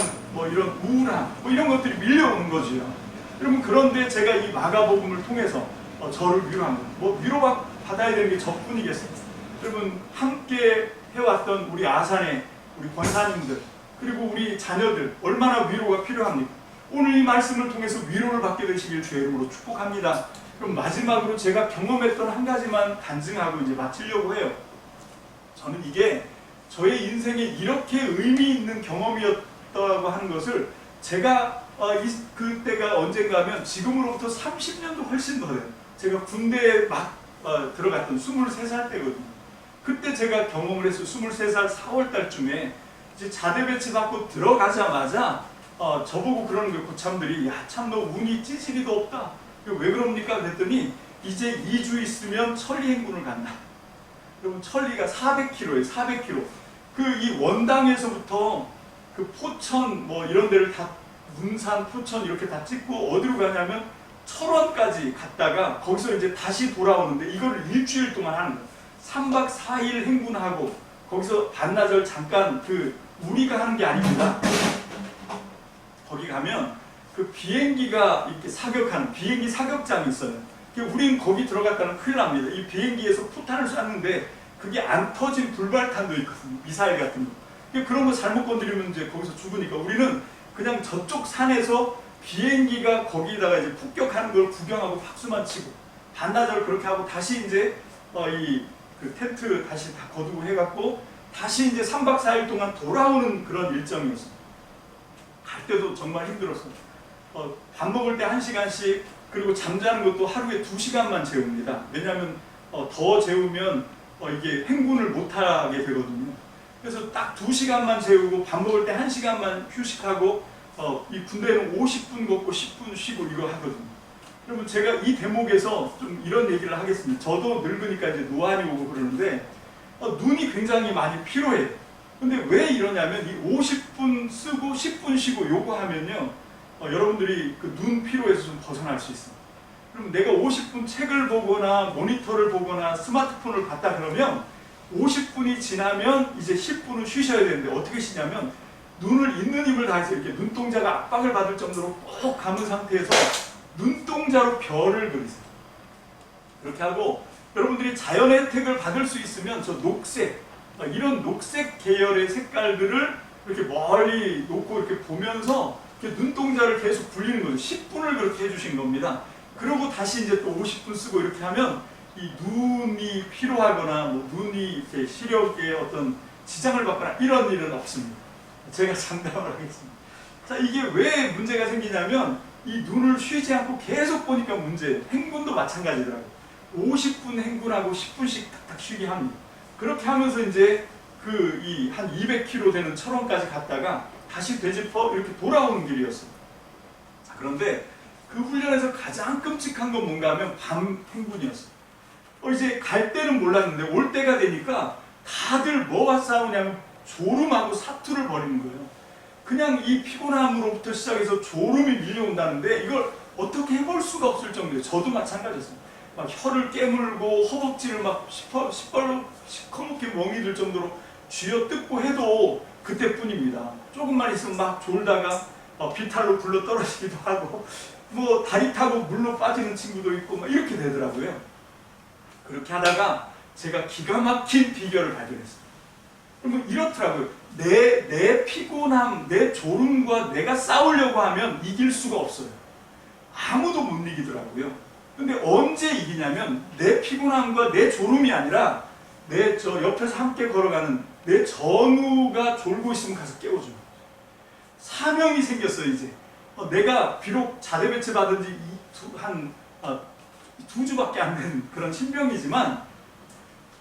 이런 우울함, 이런 것들이 밀려오는 거지요. 여러분, 그런데 제가 이 마가복음을 통해서 저를 위로합니다. 위로받아야 되는 게 저뿐이겠어요. 여러분, 함께 해왔던 우리 아산의 우리 권사님들, 그리고 우리 자녀들 얼마나 위로가 필요합니까? 오늘 이 말씀을 통해서 위로를 받게 되시길 주의 이름으로 축복합니다. 그럼 마지막으로 제가 경험했던 한 가지만 간증하고 이제 마치려고 해요. 저는 이게 저의 인생에 이렇게 의미 있는 경험이었다고 하는 것을 제가 그때가 언젠가 하면 지금으로부터 30년도 훨씬 더 돼요. 제가 군대에 막 들어갔던 23살 때거든요. 그때 제가 경험을 했어요. 23살 4월 달쯤에 이제 자대 배치 받고 들어가자마자 저보고 그러는 거예요. 고참들이. 야, 참 너 운이 찌질이도 없다. 왜 그럽니까? 그랬더니 이제 2주 있으면 천리 행군을 간다. 여러분, 천리가 400km예요. 400km. 그 이 원당에서부터 그 포천 이런 데를 다 문산, 포천 이렇게 다 찍고 어디로 가냐면 철원까지 갔다가 거기서 이제 다시 돌아오는데 이거를 일주일 동안 하는 거예요. 3박 4일 행군하고 거기서 반나절 잠깐 우리가 하는 게 아닙니다. 거기 가면 그 비행기가 이렇게 사격하는 비행기 사격장이 있어요. 우린 거기 들어갔다는 큰일 납니다. 이 비행기에서 포탄을 쐈는데 그게 안 터진 불발탄도 있거든요. 미사일 같은 거. 그런 거 잘못 건드리면 이제 거기서 죽으니까 우리는 그냥 저쪽 산에서 비행기가 거기다가 이제 폭격하는 걸 구경하고 박수만 치고 반나절 그렇게 하고 다시 이제 그 텐트 다시 다 거두고 해갖고 다시 이제 3박 4일 동안 돌아오는 그런 일정이었어요. 갈 때도 정말 힘들었어요. 밥 먹을 때 1시간씩, 그리고 잠자는 것도 하루에 2시간만 재웁니다. 왜냐하면 더 재우면 이게 행군을 못하게 되거든요. 그래서 딱 2시간만 재우고 밥 먹을 때 1시간만 휴식하고 이 군대는 50분 걷고 10분 쉬고 이거 하거든요. 그러면 제가 이 대목에서 좀 이런 얘기를 하겠습니다. 저도 늙으니까 이제 노안이 오고 그러는데 눈이 굉장히 많이 피로해요. 근데 왜 이러냐면 이 50분 쓰고 10분 쉬고 요거 하면요, 여러분들이 그 눈 피로에서 좀 벗어날 수 있습니다. 그럼 내가 50분 책을 보거나 모니터를 보거나 스마트폰을 봤다 그러면 50분이 지나면 이제 10분은 쉬셔야 되는데 어떻게 쉬냐면 눈을 있는 힘을 다해서 이렇게 눈동자가 압박을 받을 정도로 꼭 감은 상태에서 눈동자로 별을 그리세요. 이렇게 하고 여러분들이 자연의 혜택을 받을 수 있으면 저 녹색, 이런 녹색 계열의 색깔들을 이렇게 멀리 놓고 이렇게 보면서 이렇게 눈동자를 계속 굴리는 거죠. 10분을 그렇게 해주신 겁니다. 그리고 다시 이제 또 50분 쓰고 이렇게 하면 이 눈이 피로하거나 뭐 눈이 이렇게 시력에 어떤 지장을 받거나 이런 일은 없습니다. 제가 장담을 하겠습니다. 자, 이게 왜 문제가 생기냐면 이 눈을 쉬지 않고 계속 보니까 문제예요. 행군도 마찬가지더라고요. 50분 행군하고 10분씩 탁탁 쉬게 합니다. 그렇게 하면서 이제 그 이 한 200km 되는 철원까지 갔다가 다시 되짚어 이렇게 돌아오는 길이었어요. 자, 그런데 그 훈련에서 가장 끔찍한 건 뭔가 하면 밤 행군이었어요. 이제 갈 때는 몰랐는데 올 때가 되니까 다들 뭐가 싸우냐면 졸음하고 사투를 벌이는 거예요. 그냥 이 피곤함으로부터 시작해서 졸음이 밀려온다는데 이걸 어떻게 해볼 수가 없을 정도예요. 저도 마찬가지였어요. 막 혀를 깨물고 허벅지를 막 시커멓게 멍이 들 정도로 쥐어뜯고 해도 그때뿐입니다. 조금만 있으면 막 졸다가 비탈로 굴러 떨어지기도 하고 뭐 다리 타고 물로 빠지는 친구도 있고 막 이렇게 되더라고요. 그렇게 하다가 제가 기가 막힌 비결을 발견했어요. 그러면 이렇더라고요. 내 피곤함, 내 졸음과 내가 싸우려고 하면 이길 수가 없어요. 아무도 못 이기더라고요. 근데 언제 이기냐면 내 피곤함과 내 졸음이 아니라 내 저 옆에서 함께 걸어가는 내 전우가 졸고 있으면 가서 깨워줘요. 사명이 생겼어요. 이제 내가 비록 자대배치 받은 지 한 2주밖에 안 된 그런 신병이지만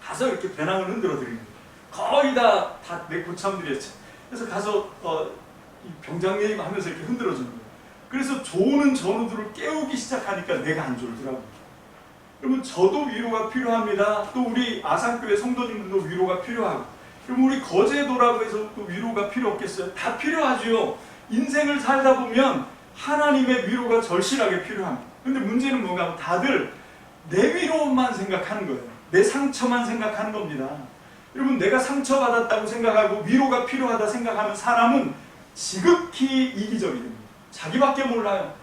가서 이렇게 배낭을 흔들어 드리는 거예요. 거의 다 내 고참들이었죠. 그래서 가서 병장님 하면서 이렇게 흔들어 주는 거예요. 그래서 조는 전우들을 깨우기 시작하니까 내가 안 졸더라고요. 그러면 저도 위로가 필요합니다. 또 우리 아산교회 성도님들도 위로가 필요하고, 그럼 우리 거제도라고 해서 또 위로가 필요 없겠어요? 다 필요하죠. 인생을 살다 보면 하나님의 위로가 절실하게 필요합니다. 근데 문제는 뭔가 하면 다들 내 위로만 생각하는 거예요. 내 상처만 생각하는 겁니다. 여러분, 내가 상처받았다고 생각하고 위로가 필요하다 생각하면 사람은 지극히 이기적이 됩니다. 자기밖에 몰라요.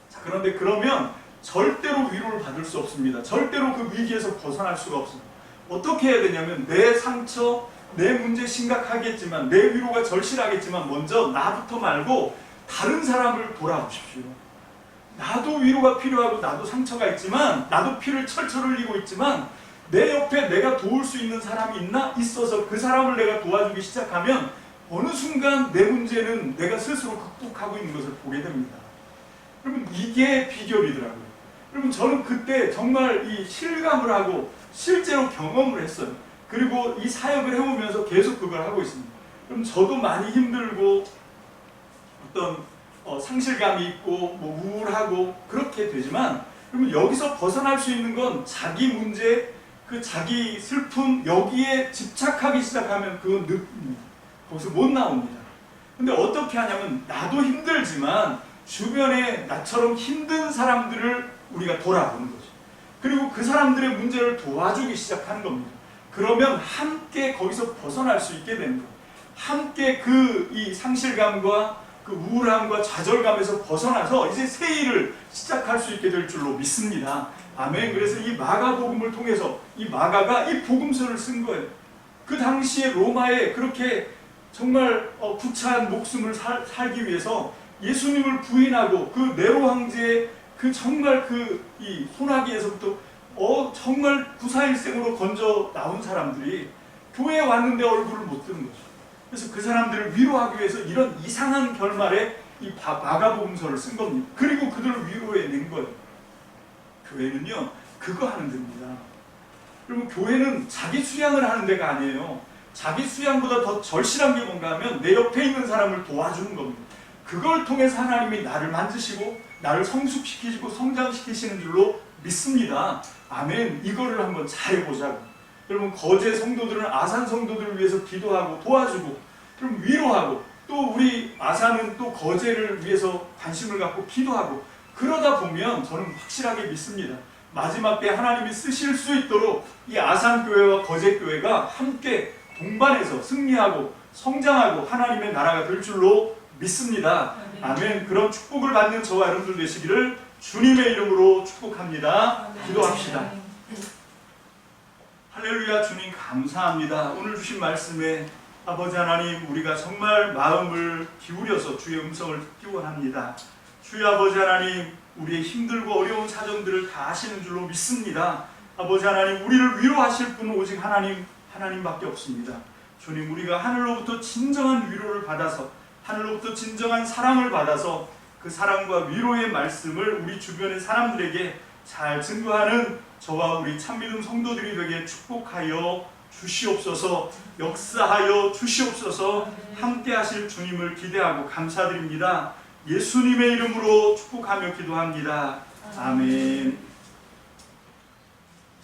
자, 그런데 그러면 절대로 위로를 받을 수 없습니다. 절대로 그 위기에서 벗어날 수가 없습니다. 어떻게 해야 되냐면 내 상처, 내 문제 심각하겠지만 내 위로가 절실하겠지만 먼저 나부터 말고 다른 사람을 돌아보십시오. 나도 위로가 필요하고 나도 상처가 있지만 나도 피를 철철 흘리고 있지만 내 옆에 내가 도울 수 있는 사람이 있나? 있어서 그 사람을 내가 도와주기 시작하면 어느 순간 내 문제는 내가 스스로 극복하고 있는 것을 보게 됩니다. 여러분, 이게 비결이더라고요. 여러분, 저는 그때 정말 이 실감을 하고 실제로 경험을 했어요. 그리고 이 사역을 해오면서 계속 그걸 하고 있습니다. 그럼 저도 많이 힘들고 어떤 상실감이 있고 뭐 우울하고 그렇게 되지만, 그러면 여기서 벗어날 수 있는 건 자기 문제, 그 자기 슬픔, 여기에 집착하기 시작하면 그건 늪입니다. 거기서 못 나옵니다. 근데 어떻게 하냐면 나도 힘들지만 주변에 나처럼 힘든 사람들을 우리가 돌아보는 거죠. 그리고 그 사람들의 문제를 도와주기 시작하는 겁니다. 그러면 함께 거기서 벗어날 수 있게 되는 거예요. 함께 이 상실감과 그 우울함과 좌절감에서 벗어나서 이제 새 일을 시작할 수 있게 될 줄로 믿습니다. 아멘. 그래서 이 마가복음을 통해서 이 마가가 이 복음서를 쓴 거예요. 그 당시에 로마에 그렇게 정말 구차한 목숨을 살기 위해서 예수님을 부인하고 그 네로 황제의 그 정말 이 소나기에서부터 정말 구사일생으로 건져 나온 사람들이 교회에 왔는데 얼굴을 못 드는 거죠. 그래서 그 사람들을 위로하기 위해서 이런 이상한 결말에 이 마가복음서를 쓴 겁니다. 그리고 그들을 위로해 낸 거예요. 교회는요, 그거 하는 데입니다. 여러분, 교회는 자기 수양을 하는 데가 아니에요. 자기 수양보다 더 절실한 게 뭔가 하면 내 옆에 있는 사람을 도와주는 겁니다. 그걸 통해서 하나님이 나를 만드시고 나를 성숙시키시고 성장시키시는 줄로 믿습니다. 아멘. 이거를 한번 잘 해보자고. 여러분, 거제 성도들은 아산 성도들을 위해서 기도하고 도와주고, 그럼 위로하고, 또 우리 아산은 또 거제를 위해서 관심을 갖고 기도하고, 그러다 보면 저는 확실하게 믿습니다. 마지막 때 하나님이 쓰실 수 있도록 이 아산교회와 거제교회가 함께 동반해서 승리하고 성장하고 하나님의 나라가 될 줄로 믿습니다. 아멘. 그런 축복을 받는 저와 여러분들 되시기를 주님의 이름으로 축복합니다. 기도합시다. 할렐루야. 주님 감사합니다. 오늘 주신 말씀에 아버지 하나님, 우리가 정말 마음을 기울여서 주의 음성을 듣기 원합니다. 주의 아버지 하나님, 우리의 힘들고 어려운 사정들을 다 아시는 줄로 믿습니다. 아버지 하나님, 우리를 위로하실 분은 오직 하나님밖에 없습니다. 주님, 우리가 하늘로부터 진정한 위로를 받아서, 하늘로부터 진정한 사랑을 받아서 그 사랑과 위로의 말씀을 우리 주변의 사람들에게 잘 증거하는 저와 우리 참믿음 성도들이 되게 축복하여 주시옵소서. 역사하여 주시옵소서. 함께 하실 주님을 기대하고 감사드립니다. 예수님의 이름으로 축복하며 기도합니다. 아멘.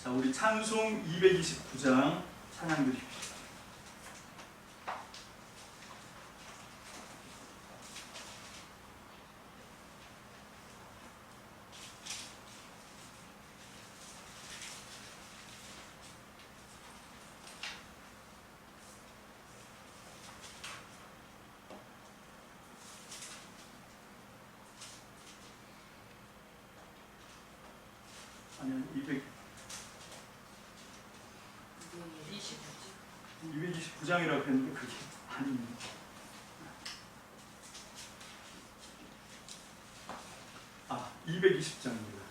자, 우리 찬송 229장 찬양 드립시다. 아니요, 229장이라고 했는데 그게 아닙니다. 아, 220장입니다.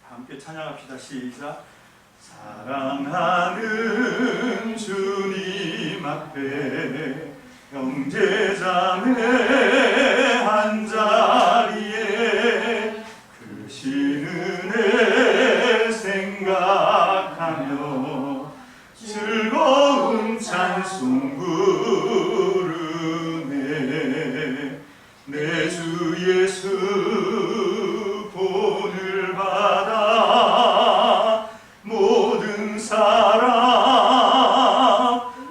함께 찬양합시다. 시작. 사랑하는 주님 앞에 형제자매 한자리에 크신 은혜 생각하며 즐거운 찬송 부르네. 내 주 예수 본을 받아 모든 사람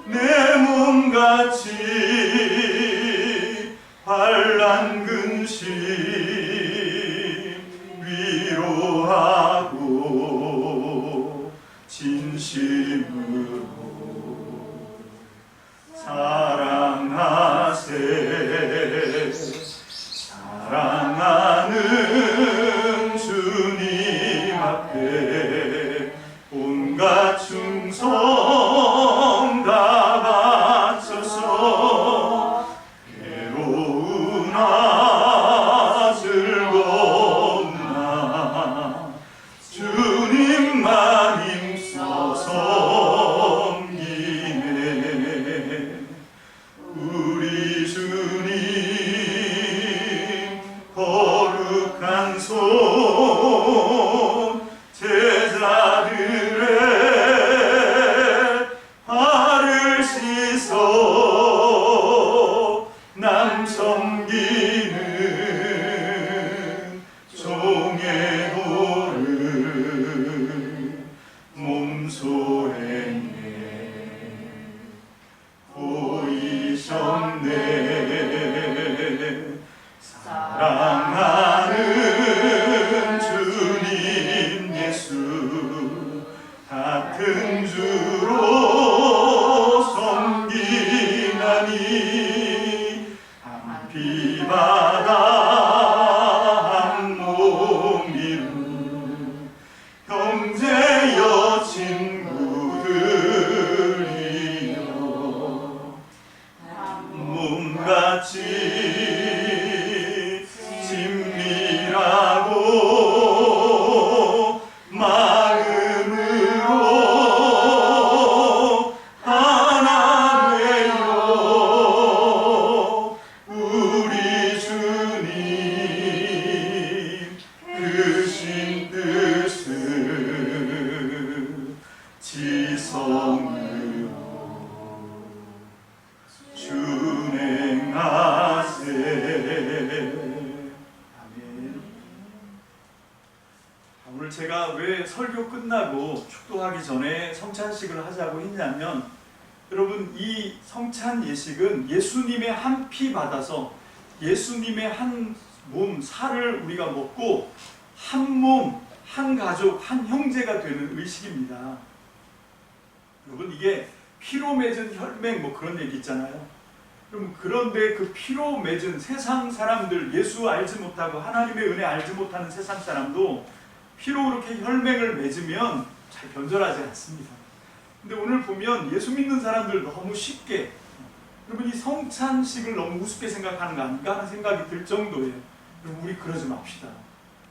내 몸같이 환난 근심 위로하고 진심으로 사랑하세. 사랑하는 주님 앞에 온갖 충성 다 바쳐서 괴로우나 즐거우나 주님만 힘써 섬기네. 우리 주님 거룩한 손 제자들의 발을 씻어 남 섬기는 종의 도를 몸소 행해 보이셨네. 사랑하는 주님 예수 같은 주로 섬기나니 한 피바다 한 몸 이룬 형제여 친구들 성령으로 준행하세. 아멘. 오늘 제가 왜 설교 끝나고 축도하기 전에 성찬식을 하자고 했냐면, 여러분, 이 성찬 예식은 예수님의 한 피 받아서 예수님의 한 몸 살을 우리가 먹고 한 몸, 한 가족, 한 형제가 되는 의식입니다. 여러분, 이게 피로 맺은 혈맹 뭐 그런 얘기 있잖아요. 그럼 그런데 그 피로 맺은 세상 사람들, 예수 알지 못하고 하나님의 은혜 알지 못하는 세상 사람도 피로 그렇게 혈맹을 맺으면 잘 변절하지 않습니다. 근데 오늘 보면 예수 믿는 사람들 너무 쉽게, 여러분, 이 성찬식을 너무 우습게 생각하는 거 아닌가 하는 생각이 들 정도예요. 여러분, 우리 그러지 맙시다.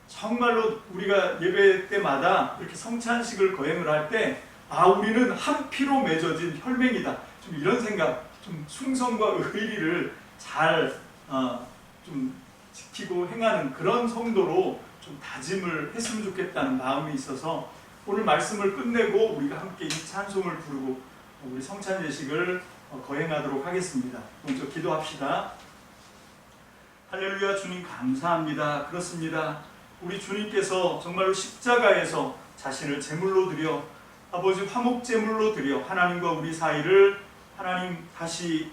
정말로 우리가 예배 때마다 이렇게 성찬식을 거행을 할 때, 아, 우리는 한 피로 맺어진 혈맹이다, 좀 이런 생각, 좀 충성과 의리를 잘 좀 지키고 행하는 그런 성도로 좀 다짐을 했으면 좋겠다는 마음이 있어서 오늘 말씀을 끝내고 우리가 함께 이 찬송을 부르고 우리 성찬 예식을 거행하도록 하겠습니다. 먼저 기도합시다. 할렐루야. 주님 감사합니다. 그렇습니다. 우리 주님께서 정말로 십자가에서 자신을 제물로 드려, 아버지 화목 제물로 드려 하나님과 우리 사이를 하나님 다시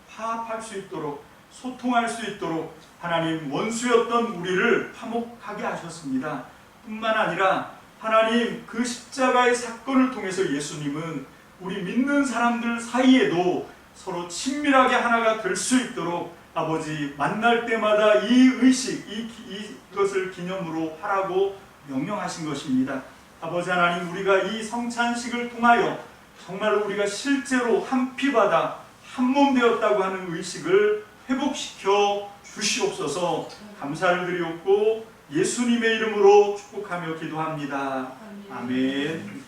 화합할 수 있도록, 소통할 수 있도록 하나님 원수였던 우리를 화목하게 하셨습니다. 뿐만 아니라 하나님 그 십자가의 사건을 통해서 예수님은 우리 믿는 사람들 사이에도 서로 친밀하게 하나가 될 수 있도록 아버지 만날 때마다 이 의식, 이것을 기념으로 하라고 명령하신 것입니다. 아버지 하나님, 우리가 이 성찬식을 통하여 정말로 우리가 실제로 한 피 받아 한 몸 되었다고 하는 의식을 회복시켜 주시옵소서. 감사를 드리옵고 예수님의 이름으로 축복하며 기도합니다. 아멘.